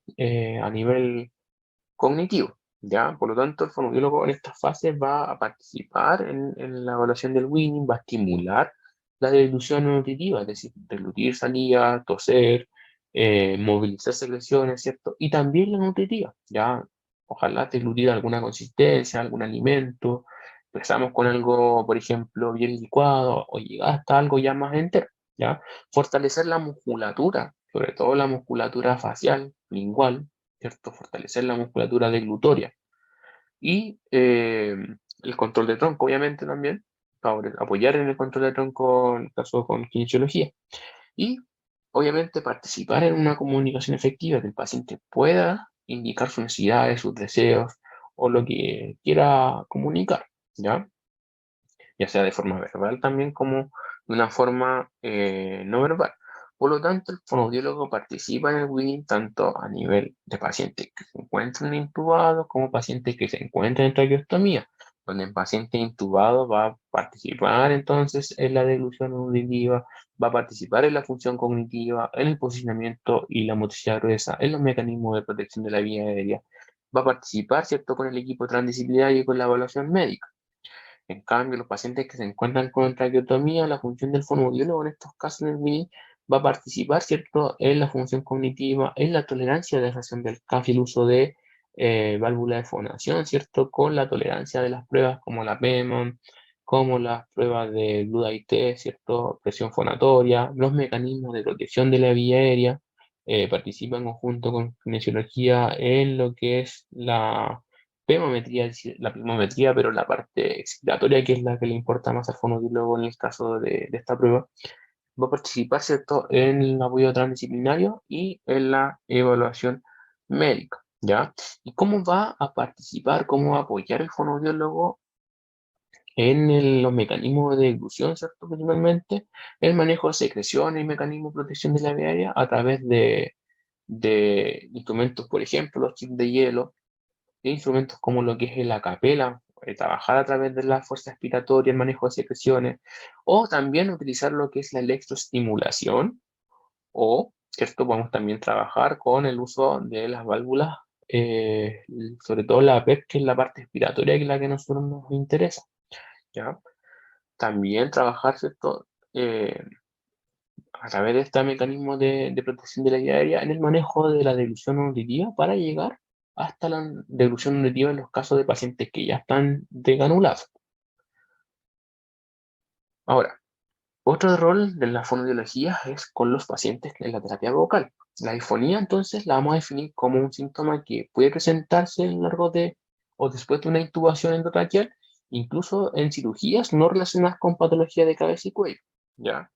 a nivel cognitivo. ¿Ya? Por lo tanto, el fonoaudiólogo en esta fase va a participar en la evaluación del Winning, va a estimular la deglución nutritiva, es decir, deglutir saliva, toser, movilizar secreciones, ¿cierto? Y también la nutritiva, ¿ya? Ojalá deglutir alguna consistencia, algún alimento, empezamos con algo, por ejemplo, bien licuado o llegar hasta algo ya más entero, ¿ya? Fortalecer la musculatura, sobre todo la musculatura facial, lingual, ¿cierto? Fortalecer la musculatura deglutoria. Y el control de tronco, obviamente, también, apoyar en el control de tronco en el caso con kinesiología. Y, obviamente, participar en una comunicación efectiva, que el paciente pueda indicar sus necesidades, sus deseos o lo que quiera comunicar, ¿ya? Ya sea de forma verbal también como de una forma no verbal. Por lo tanto, el fonoaudiólogo participa en el Winning tanto a nivel de pacientes que se encuentran intubados como pacientes que se encuentran en traqueostomía, donde el paciente intubado va a participar entonces en la deglución auditiva, va a participar en la función cognitiva, en el posicionamiento y la motricidad gruesa, en los mecanismos de protección de la vía aérea, va a participar, ¿cierto?, con el equipo transdisciplinario y con la evaluación médica. En cambio, los pacientes que se encuentran con traqueotomía, la función del fonoaudiólogo en estos casos en el Winning va a participar, ¿cierto?, en la función cognitiva, en la tolerancia de reacción del CAF y el uso de válvula de fonación, ¿cierto?, con la tolerancia de las pruebas como la PEMON, como las pruebas de GLUTA-IT, ¿cierto?, presión fonatoria, los mecanismos de protección de la vía aérea, participa en conjunto con kinesiología en lo que es la pemometría, es decir, la plimometría, pero la parte excitatoria, que es la que le importa más al fonoaudiólogo en el caso de esta prueba, va a participar, ¿cierto?, en el apoyo transdisciplinario y en la evaluación médica, ¿ya? ¿Y cómo va a participar, cómo va a apoyar el fonoaudiólogo en los mecanismos de dilución, ¿cierto? Principalmente el manejo de secreciones y mecanismos de protección de la vía aérea a través de instrumentos, por ejemplo, los chips de hielo, e instrumentos como lo que es el acapela, trabajar a través de la fuerza expiratoria, el manejo de secreciones, o también utilizar lo que es la electroestimulación, o, ¿cierto? Podemos también trabajar con el uso de las válvulas, eh, sobre todo la PEP, que es la parte expiratoria, que es la que a nosotros nos interesa, ¿ya? También trabajar, ¿cierto? A través de este mecanismo de protección de la vía aérea en el manejo de la dilución auditiva para llegar hasta la dilución auditiva en los casos de pacientes que ya están deganulados. Ahora, otro rol de la fonoaudiología es con los pacientes en la terapia vocal. La disfonía, entonces, la vamos a definir como un síntoma que puede presentarse a lo largo de o después de una intubación endotraqueal, incluso en cirugías no relacionadas con patología de cabeza y cuello, ¿ya?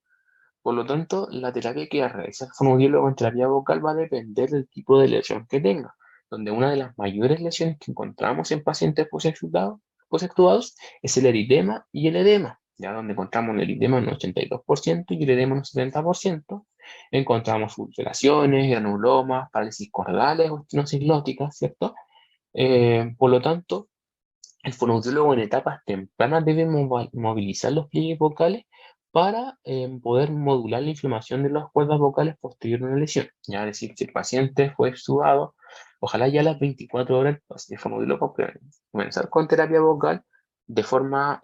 Por lo tanto, la terapia que realiza el fonoaudiólogo en terapia vocal va a depender del tipo de lesión que tenga, donde una de las mayores lesiones que encontramos en pacientes posextubados es el eritema y el edema, ya donde encontramos el eritema en un 82% y el edema en un 70%, encontramos ulceraciones, granulomas, parálisis cordales o estenosis glóticas, ¿cierto? Por lo tanto, el fonoaudiólogo en etapas tempranas debe movilizar los pliegues vocales para poder modular la inflamación de las cuerdas vocales posterior a una lesión. Ya, es decir, si el paciente fue extubado, ojalá ya a las 24 horas el fonoaudiólogo pueda comenzar con terapia vocal de forma,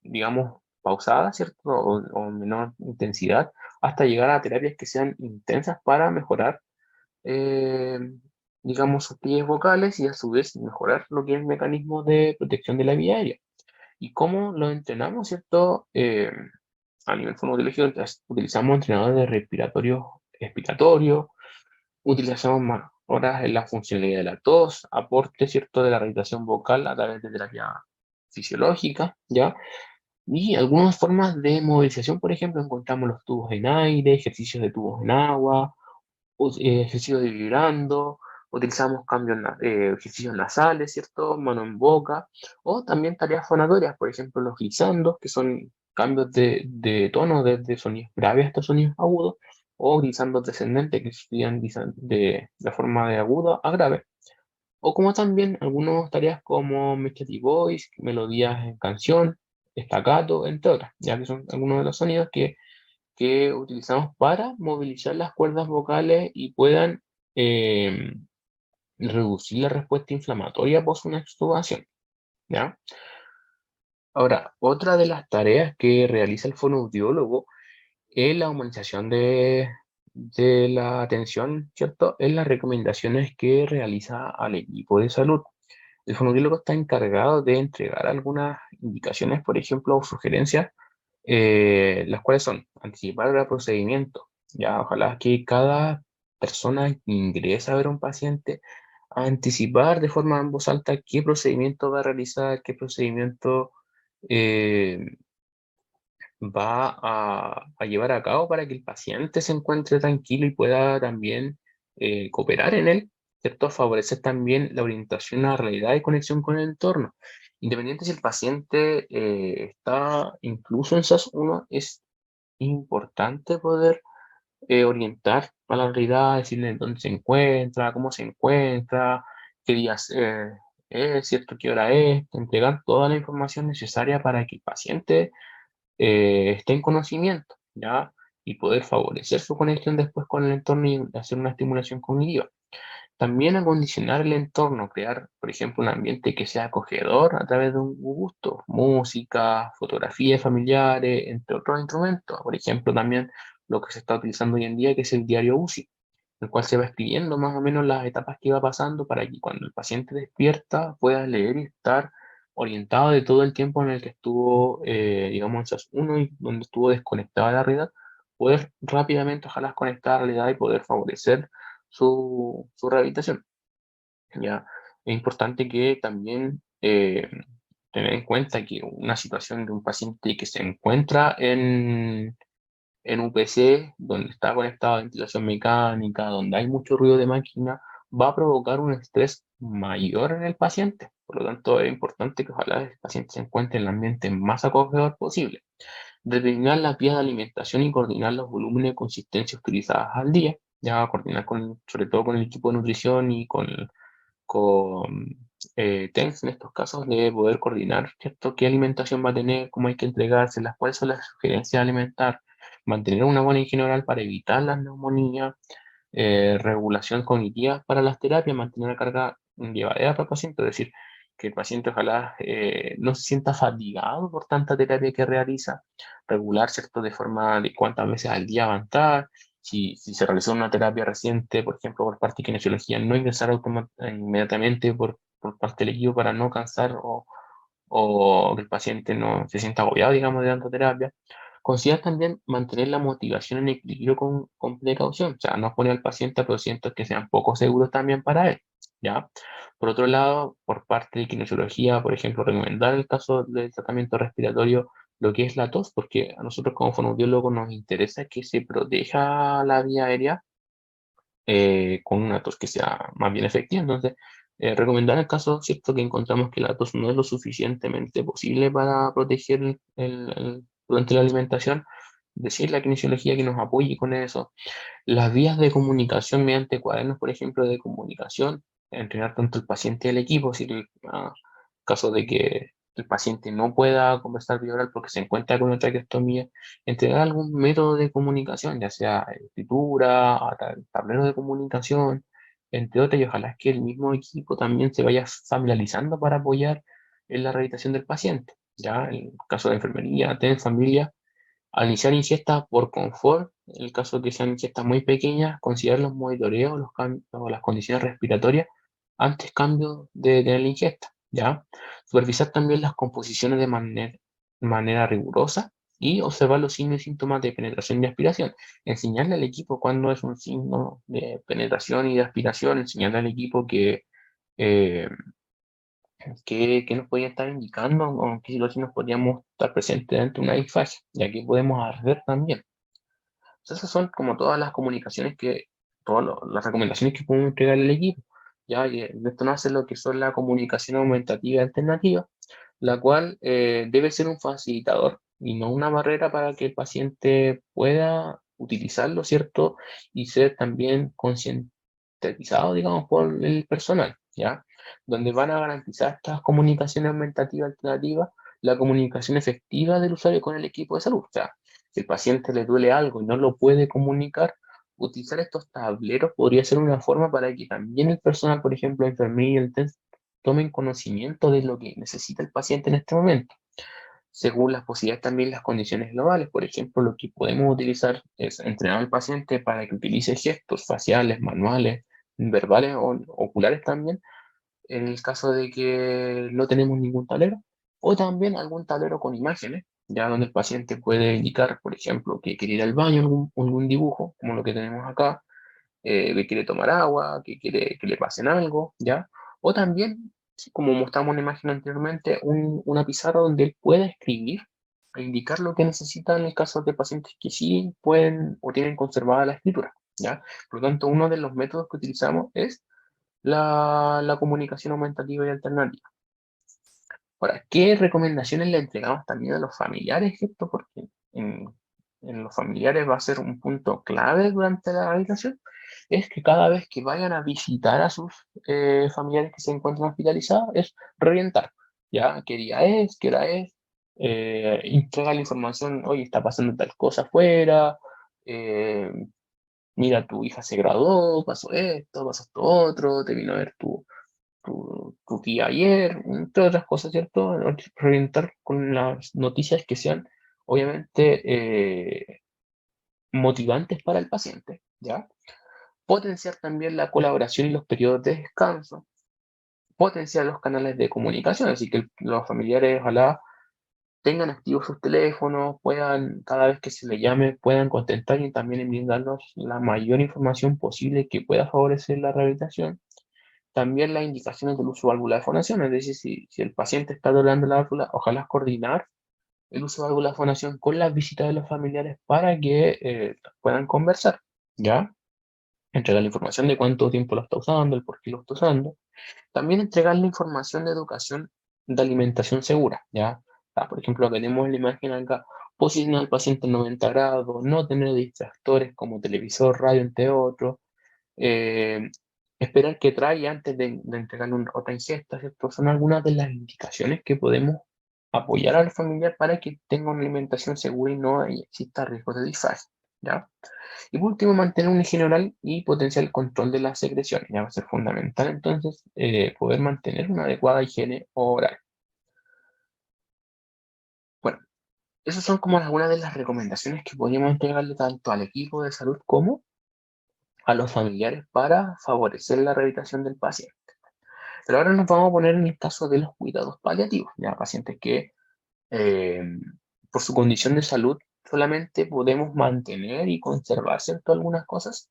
digamos, pausada, ¿cierto? O menor intensidad, hasta llegar a terapias que sean intensas para mejorar eh, digamos, sus pliegues vocales y a su vez mejorar lo que es el mecanismo de protección de la vía aérea. ¿Y cómo lo entrenamos, cierto? A nivel fonoaudiológico utilizamos entrenadores de expiratorio, utilizamos más horas en la funcionalidad de la tos, aporte, cierto, de la rehabilitación vocal a través de terapia fisiológica, ¿ya? Y algunas formas de movilización, por ejemplo, encontramos los tubos en aire, ejercicios de tubos en agua, ejercicio de vibrando, utilizamos ejercicios nasales, ¿cierto? Mano en boca, o también tareas fonatorias, por ejemplo, los glissandos, que son cambios de tono desde sonidos graves hasta sonidos agudos, o glissandos descendentes, que serían de forma de aguda a grave, o como también algunas tareas como Mechati Voice, melodías en canción, staccato, entre otras, ya que son algunos de los sonidos que utilizamos para movilizar las cuerdas vocales y puedan eh, reducir la respuesta inflamatoria post una extubación, ¿ya? Ahora, otra de las tareas que realiza el fonoaudiólogo es la humanización de la atención, ¿cierto? En las recomendaciones que realiza al equipo de salud. El fonoaudiólogo está encargado de entregar algunas indicaciones, por ejemplo, o sugerencias, las cuales son anticipar el procedimiento. Ya, ojalá que cada persona que ingresa a ver a un paciente, anticipar de forma en voz alta qué procedimiento va a realizar, qué procedimiento eh, va a llevar a cabo para que el paciente se encuentre tranquilo y pueda también cooperar en él, ¿cierto? Favorecer también la orientación a la realidad y conexión con el entorno. Independiente si el paciente está incluso en SAS 1, es importante poder orientar a la realidad, decirle dónde se encuentra, cómo se encuentra, qué días es, ¿cierto? ¿Qué hora es? Entregar toda la información necesaria para que el paciente esté en conocimiento, ¿ya? Y poder favorecer su conexión después con el entorno y hacer una estimulación cognitiva. También acondicionar el entorno, crear, por ejemplo, un ambiente que sea acogedor a través de un gusto, música, fotografías familiares, entre otros instrumentos. Por ejemplo, también lo que se está utilizando hoy en día, que es el diario UCI, el cual se va escribiendo más o menos las etapas que va pasando para que cuando el paciente despierta pueda leer y estar orientado de todo el tiempo en el que estuvo, digamos, en SAS 1 y donde estuvo desconectado de la realidad, poder rápidamente, ojalá, conectar a la realidad y poder favorecer su rehabilitación. ¿Ya? Es importante que también tener en cuenta que una situación de un paciente que se encuentra en un PC donde está conectado a ventilación mecánica, donde hay mucho ruido de máquina, va a provocar un estrés mayor en el paciente. Por lo tanto, es importante que ojalá el paciente se encuentre en el ambiente más acogedor posible. Determinar las vías de alimentación y coordinar los volúmenes de consistencia utilizadas al día. Ya coordinar sobre todo con el equipo de nutrición y con TENS en estos casos de poder coordinar, ¿cierto? ¿Qué alimentación va a tener? ¿Cómo hay que entregárselas? ¿Cuáles son las sugerencias de alimentar? Mantener una buena higiene oral para evitar las neumonías, regulación cognitiva para las terapias, mantener una carga llevadera para el paciente, es decir, que el paciente ojalá no se sienta fatigado por tanta terapia que realiza, regular, ¿cierto? De forma de cuántas veces al día avanzar, si se realizó una terapia reciente, por ejemplo, por parte de kinesiología, no ingresar inmediatamente por parte del equipo para no cansar o que el paciente no se sienta agobiado, digamos, de tanta terapia. Considera también mantener la motivación en equilibrio con precaución, o sea, no poner al paciente a procedimientos que sean poco seguros también para él. ¿ya? Por otro lado, por parte de kinesiología, por ejemplo, recomendar el caso del tratamiento respiratorio, lo que es la tos, porque a nosotros como fonoaudiólogos nos interesa que se proteja la vía aérea con una tos que sea más bien efectiva. Entonces, recomendar el caso, ¿cierto? Que encontramos que la tos no es lo suficientemente posible para proteger durante la alimentación, decirle a kinesiología que nos apoye con eso. Las vías de comunicación mediante cuadernos, por ejemplo, de comunicación, entrenar tanto el paciente y el equipo, si en caso de que el paciente no pueda conversar vía oral porque se encuentra con una traqueostomía, entregar algún método de comunicación, ya sea escritura, tablero de comunicación, entre otras, y ojalá que el mismo equipo también se vaya familiarizando para apoyar en la rehabilitación del paciente. Ya, en caso de enfermería, de familia, al iniciar ingesta por confort, en el caso de que sean ingestas muy pequeñas, considerar los monitoreos o las condiciones respiratorias antes cambio de la ingesta, ¿ya? Supervisar también las composiciones de manera rigurosa y observar los signos y síntomas de penetración y aspiración. Enseñarle al equipo cuándo es un signo de penetración y de aspiración, enseñarle al equipo eh, que nos podía estar indicando o qué situaciones podríamos estar presentes dentro de una disfagia, ya que podemos arder también. Entonces, esas son como todas las comunicaciones las recomendaciones que podemos entregar al equipo. Ya, y de esto nace lo que son la comunicación aumentativa y alternativa, la cual debe ser un facilitador y no una barrera para que el paciente pueda utilizarlo, ¿cierto? Y ser también concientizado, digamos, por el personal, ¿ya? Donde van a garantizar estas comunicaciones aumentativas y alternativas la comunicación efectiva del usuario con el equipo de salud. O sea, si el paciente le duele algo y no lo puede comunicar, utilizar estos tableros podría ser una forma para que también el personal, por ejemplo, la enfermería y el test, tomen conocimiento de lo que necesita el paciente en este momento. Según las posibilidades también las condiciones globales, por ejemplo, lo que podemos utilizar es entrenar al paciente para que utilice gestos faciales, manuales, verbales o oculares también, en el caso de que no tenemos ningún tablero, o también algún tablero con imágenes, ya donde el paciente puede indicar, por ejemplo, que quiere ir al baño, algún dibujo, como lo que tenemos acá, que quiere tomar agua, que quiere que le pasen algo, ¿ya? O también, sí, como mostramos en la imagen anteriormente, una pizarra donde él pueda escribir e indicar lo que necesita en el caso de pacientes que sí pueden o tienen conservada la escritura, ¿ya? Por lo tanto, uno de los métodos que utilizamos es la comunicación aumentativa y alternativa. Ahora, ¿qué recomendaciones le entregamos también a los familiares, esto? Porque en los familiares va a ser un punto clave durante la rehabilitación, es que cada vez que vayan a visitar a sus familiares que se encuentran hospitalizados, es reorientar, ¿ya? ¿Qué día es? ¿Qué hora es? Entregar la información, oye, está pasando tal cosa afuera, eh, mira, tu hija se graduó, pasó esto otro, te vino a ver tu tía ayer, entre otras cosas, ¿cierto? Orientar con las noticias que sean, obviamente, motivantes para el paciente, ¿ya? Potenciar también la colaboración y los periodos de descanso, potenciar los canales de comunicación, así que los familiares, ojalá, tengan activos sus teléfonos, puedan, cada vez que se les llame, puedan contestar y también brindarnos la mayor información posible que pueda favorecer la rehabilitación. También las indicaciones del uso de válvula de fonación, es decir, si el paciente está doblando la válvula, ojalá coordinar el uso de válvula de fonación con las visitas de los familiares para que puedan conversar, ¿ya? Entregar la información de cuánto tiempo lo está usando, el por qué lo está usando. También entregar la información de educación de alimentación segura, ¿ya? Por ejemplo, tenemos la imagen acá, posicionar al paciente en 90 grados, no tener distractores como televisor, radio, entre otros, eh, esperar que trague antes de entregarle otra ingesta, ¿cierto? Son algunas de las indicaciones que podemos apoyar al familiar para que tenga una alimentación segura y no exista riesgo de disfagia, ¿ya? Y por último, mantener un higiene oral y potenciar el control de las secreciones, ya va a ser fundamental entonces poder mantener una adecuada higiene oral. Bueno, esas son como algunas de las recomendaciones que podríamos entregarle tanto al equipo de salud como a los familiares para favorecer la rehabilitación del paciente. Pero ahora nos vamos a poner en el caso de los cuidados paliativos, ya pacientes que eh, por su condición de salud solamente podemos mantener y conservar, ¿cierto? Algunas cosas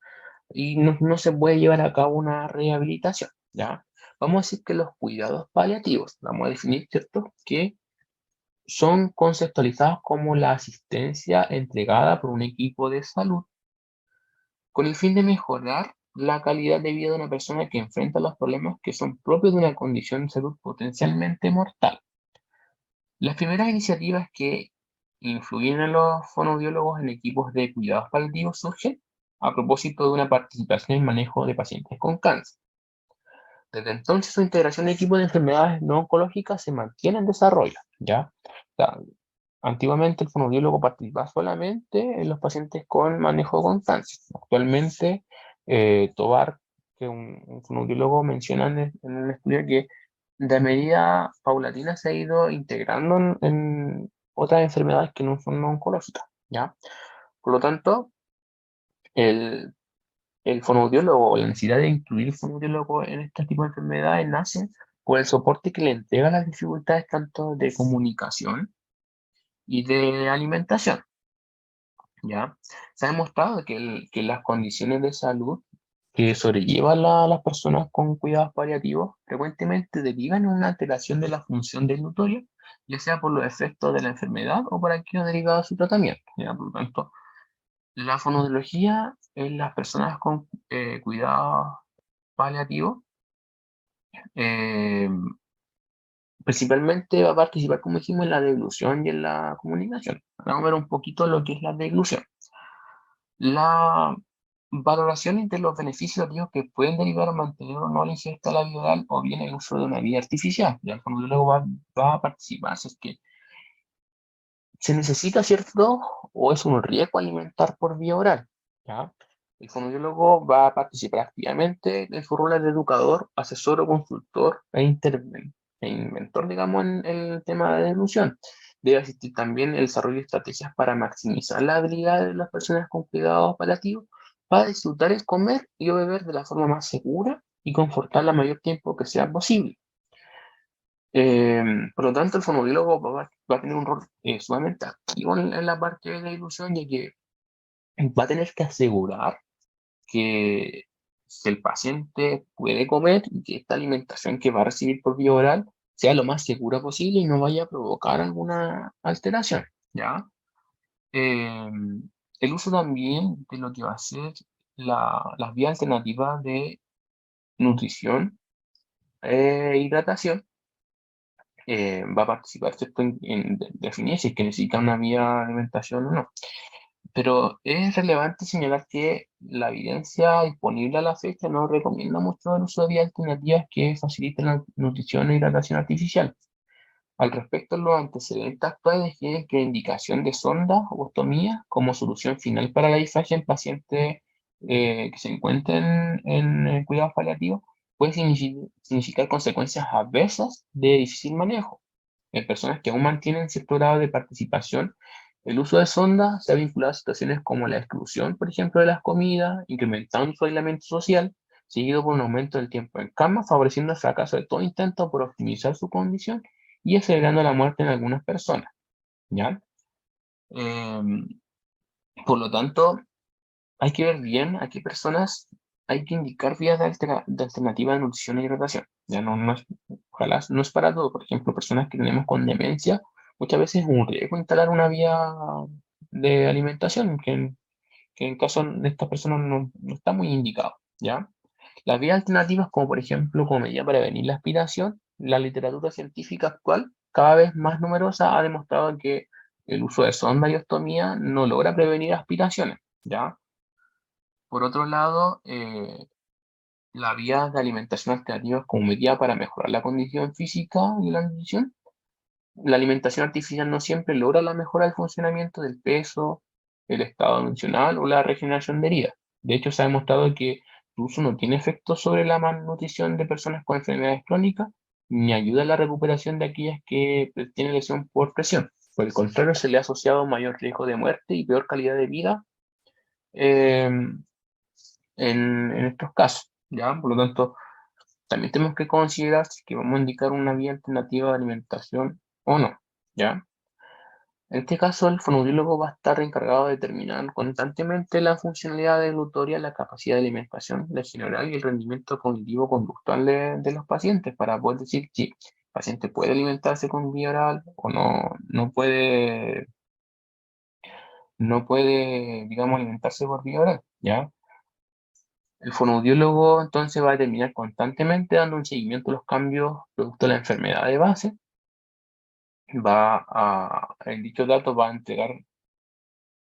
y no se puede llevar a cabo una rehabilitación, ¿ya? Vamos a decir que los cuidados paliativos, vamos a definir, ¿cierto?, que son conceptualizados como la asistencia entregada por un equipo de salud con el fin de mejorar la calidad de vida de una persona que enfrenta los problemas que son propios de una condición de salud potencialmente mortal. Las primeras iniciativas que influyen en los fonoaudiólogos en equipos de cuidados paliativos surgen a propósito de una participación en manejo de pacientes con cáncer. Desde entonces, su integración en equipos de enfermedades no oncológicas se mantiene en desarrollo, ¿ya? O sea, antiguamente el fonoaudiólogo participaba solamente en los pacientes con manejo con cáncer. Actualmente, Tobar, que un fonoaudiólogo, menciona en un estudio que de medida paulatina se ha ido integrando en otras enfermedades que no son oncológicas, ¿ya? Por lo tanto, el, el fonoaudiólogo o la necesidad de incluir fonoaudiólogo en este tipo de enfermedades nace por el soporte que le entrega las dificultades tanto de comunicación y de alimentación, ¿ya? Se ha demostrado que las condiciones de salud que sobrellevan las personas con cuidados paliativos frecuentemente derivan en una alteración de la función del nutorio, ya sea por los efectos de la enfermedad o por aquello derivado de su tratamiento, ¿ya? Por lo tanto, la fonoaudiología en las personas con cuidados paliativos eh, principalmente va a participar, como dijimos, en la deglución y en la comunicación. Vamos a ver un poquito lo que es la deglución. La valoración de los beneficios digo, que pueden derivar o mantener o no la ingesta de la vía oral o bien el uso de una vía artificial. Ya el fonoaudiólogo va a participar si es que se necesita, ¿cierto? O es un riesgo alimentar por vía oral. ¿Ya? El fonoaudiólogo va a participar activamente en su rol de educador, asesor o consultor e inventor, digamos, en el tema de deglución. Debe asistir también el desarrollo de estrategias para maximizar la habilidad de las personas con cuidados paliativos para disfrutar el comer y o beber de la forma más segura y confortable el mayor tiempo que sea posible. Eh, por lo tanto, el fonoaudiólogo va a tener un rol sumamente activo en la parte de la ilusión, ya que va a tener que asegurar que el paciente puede comer y que esta alimentación que va a recibir por vía oral sea lo más segura posible y no vaya a provocar alguna alteración, ¿ya? Eh, el uso también de lo que va a ser las vías alternativas de nutrición e hidratación va a participar, ¿cierto?, en definir si es que necesita una vía de alimentación o no. Pero es relevante señalar que la evidencia disponible a la fecha no recomienda mucho el uso de vías alternativas que faciliten la nutrición e hidratación artificial. Al respecto, los antecedentes actuales definen que la indicación de sonda o ostomía como solución final para la disfagia en pacientes que se encuentren en cuidados paliativos puede significar consecuencias adversas de difícil manejo. En personas que aún mantienen cierto grado de participación, el uso de sonda se ha vinculado a situaciones como la exclusión, por ejemplo, de las comidas, incrementando su aislamiento social, seguido por un aumento del tiempo en cama, favoreciendo el fracaso de todo intento por optimizar su condición y acelerando la muerte en algunas personas, ¿ya? Em, por lo tanto, hay que ver bien a qué personas hay que indicar vías de alternativa de nutrición e hidratación. Ya ojalá no es para todo. Por ejemplo, personas que tenemos con demencia, muchas veces es un riesgo instalar una vía de alimentación, que en caso de estas personas no está muy indicado, ¿ya? Las vías alternativas, como por ejemplo, como medida para prevenir la aspiración, la literatura científica actual, cada vez más numerosa, ha demostrado que el uso de sonda y ostomía no logra prevenir aspiraciones, ¿ya? Por otro lado, la vía de alimentación alternativa como medida para mejorar la condición física y la nutrición. La alimentación artificial no siempre logra la mejora del funcionamiento del peso, el estado nutricional o la regeneración de heridas. De hecho, se ha demostrado que su uso no tiene efectos sobre la malnutrición de personas con enfermedades crónicas, ni ayuda a la recuperación de aquellas que tienen lesión por presión. Por el contrario, se le ha asociado mayor riesgo de muerte y peor calidad de vida eh, en estos casos, ¿ya? Por lo tanto, también tenemos que considerar si que vamos a indicar una vía alternativa de alimentación o no, ¿ya? En este caso, el fonoaudiólogo va a estar encargado de determinar constantemente la funcionalidad deglutoria, la capacidad de alimentación de general y el rendimiento cognitivo-conductual de los pacientes para poder decir si el paciente puede alimentarse con vía oral o no puede, digamos, alimentarse por vía oral, ¿ya? El fonoaudiólogo entonces va a determinar constantemente dando un seguimiento a los cambios producto de la enfermedad de base. En dichos datos va a entregar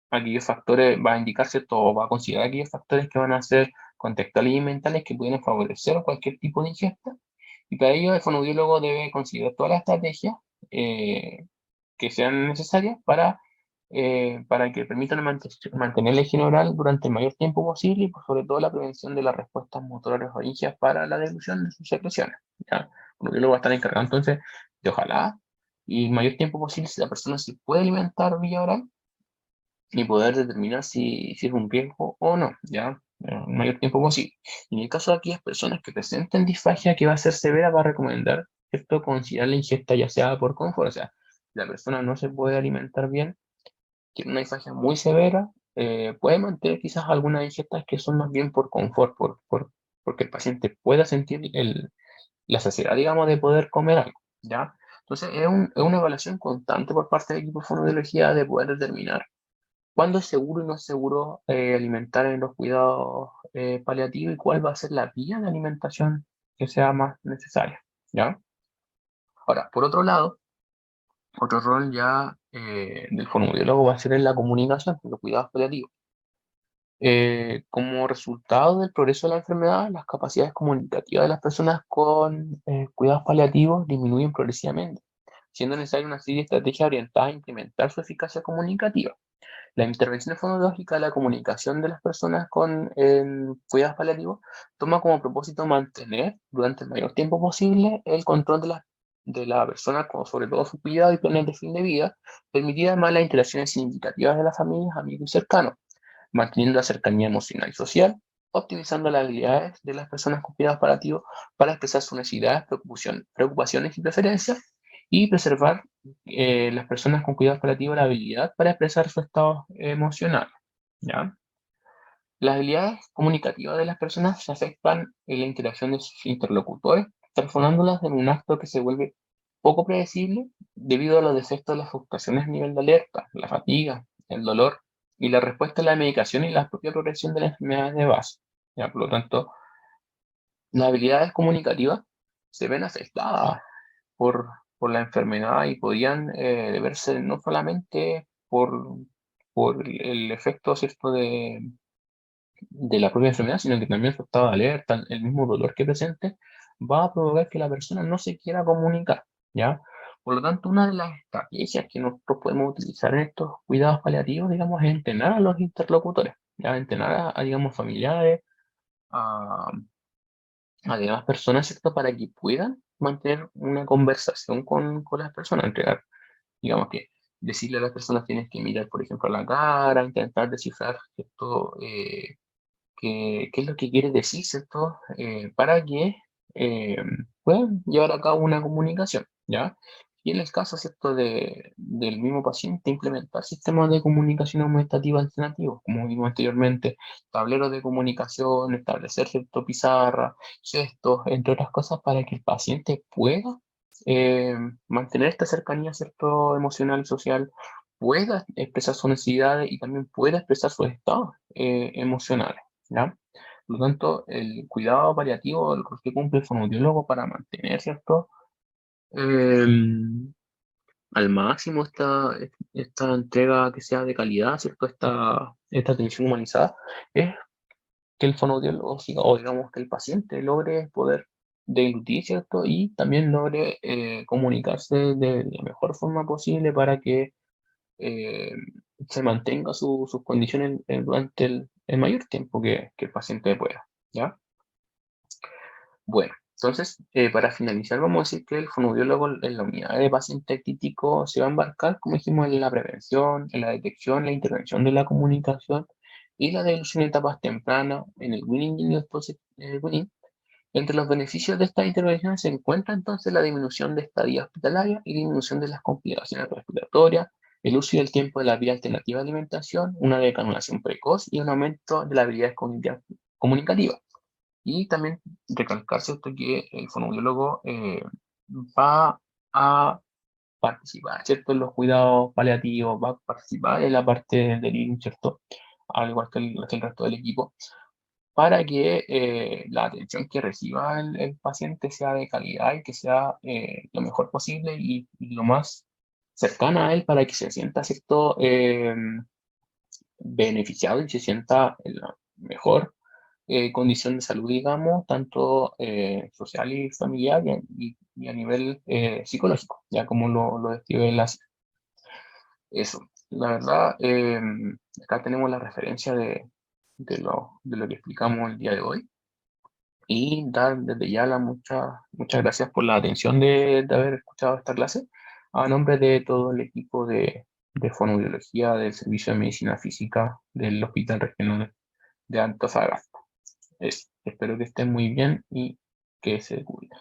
aquellos factores, va a indicarse todo, va a considerar aquellos factores que van a ser contextuales y mentales que pueden favorecer cualquier tipo de ingesta. Y para ello el fonoaudiólogo debe considerar todas las estrategias eh, que sean necesarias para que permitan mantener la higiene oral durante el mayor tiempo posible y por sobre todo la prevención de las respuestas motoras faringias para la dilución de sus secreciones. ¿Ya? El fonoaudiólogo va a estar encargado entonces de ojalá y el mayor tiempo posible si la persona se puede alimentar vía oral y poder determinar si es un riesgo o no, ¿ya? El mayor tiempo posible. Y en el caso de aquellas personas que presenten disfagia que va a ser severa, va a recomendar, ¿cierto? Considerar la ingesta ya sea por confort, o sea, la persona no se puede alimentar bien, tiene una disfagia muy severa, puede mantener quizás algunas ingestas que son más bien por confort, porque el paciente pueda sentir la saciedad, digamos, de poder comer algo, ¿ya? Entonces, es una evaluación constante por parte del equipo de fonoaudiología de poder determinar cuándo es seguro y no es seguro alimentar en los cuidados paliativos y cuál va a ser la vía de alimentación que sea más necesaria, ¿ya? Ahora, por otro lado, otro rol ya del fonoaudiólogo va a ser en la comunicación, en los cuidados paliativos. Como resultado del progreso de la enfermedad, las capacidades comunicativas de las personas con cuidados paliativos disminuyen progresivamente, siendo necesaria una serie de estrategias orientadas a incrementar su eficacia comunicativa. La intervención fonológica, la comunicación de las personas con cuidados paliativos, toma como propósito mantener durante el mayor tiempo posible el control de la persona, sobre todo su cuidado y planes de fin de vida, permitir además las interacciones significativas de las familias, amigos y cercanos, manteniendo la cercanía emocional y social, optimizando las habilidades de las personas con cuidados paliativos para expresar sus necesidades, preocupaciones y preferencias, y preservar las personas con cuidados paliativos la habilidad para expresar su estado emocional, ¿ya? Las habilidades comunicativas de las personas se afectan en la interacción de sus interlocutores, transformándolas en un acto que se vuelve poco predecible debido a los defectos de las fluctuaciones a nivel de alerta, la fatiga, el dolor y la respuesta a la medicación y la propia progresión de las enfermedades de base. ¿Ya? Por lo tanto, las habilidades comunicativas se ven afectadas por, por la enfermedad y podían deberse no solamente por el efecto, ¿cierto?, de la propia enfermedad, sino que también su estado de alerta, el mismo dolor que presente, va a provocar que la persona no se quiera comunicar, ¿ya? Por lo tanto, una de las estrategias que nosotros podemos utilizar en estos cuidados paliativos, digamos, es entrenar a los interlocutores, ¿ya? Entrenar digamos, familiares, a, a demás personas, ¿cierto? Para que puedan mantener una conversación con las personas, entregar, digamos que decirle a las personas tienes que mirar, por ejemplo, a la cara, intentar descifrar, ¿cierto? Qué es lo que quiere decir, ¿cierto? Para que eh, puedan llevar a cabo una comunicación, ¿ya? Y en el caso, ¿cierto?, del mismo paciente, implementar sistemas de comunicación aumentativa alternativos, como vimos anteriormente, tableros de comunicación, establecer, ¿cierto?, pizarra, gestos, entre otras cosas, para que el paciente pueda eh, mantener esta cercanía, ¿cierto?, emocional y social, pueda expresar sus necesidades y también pueda expresar sus estados emocionales. ¿Ya? Por lo tanto, el cuidado paliativo, el rol que cumple el fonoaudiólogo para mantener, ¿cierto? Al máximo esta entrega que sea de calidad, ¿cierto? Esta atención humanizada, es que el fonoaudiólogo, o digamos que el paciente logre poder deglutir, ¿cierto? Y también logre comunicarse de la mejor forma posible para que eh, se mantenga sus condiciones durante el mayor tiempo que el paciente pueda, ¿ya? Bueno, entonces, para finalizar, vamos a decir que el fonoaudiólogo en la unidad de paciente crítico se va a embarcar, como dijimos, en la prevención, en la detección, la intervención de la comunicación y la devolución en etapas tempranas, en el winning y el post-winning. Entre los beneficios de esta intervención se encuentra entonces la disminución de estadía hospitalaria y disminución de las complicaciones respiratorias, el uso y el tiempo de la vía alternativa de alimentación, una decanulación precoz y un aumento de las habilidades comunicativas. Y también recalcar, ¿cierto?, que el fonoaudiólogo va a participar, ¿cierto?, en los cuidados paliativos, va a participar en la parte del delirium, ¿cierto?, al igual que el resto del equipo, para que la atención que reciba el paciente sea de calidad y que sea lo mejor posible y lo más cercana a él para que se sienta, ¿cierto?, beneficiado y se sienta en la mejor condición de salud, digamos, tanto social y familiar y a nivel psicológico, ya como lo describe la. Eso, la verdad, acá tenemos la referencia de lo que explicamos el día de hoy y dar desde ya muchas gracias por la atención de haber escuchado esta clase a nombre de todo el equipo de fonoaudiología del Servicio de Medicina Física del Hospital Regional de Antofagasta. Espero que estén muy bien y que se cuiden.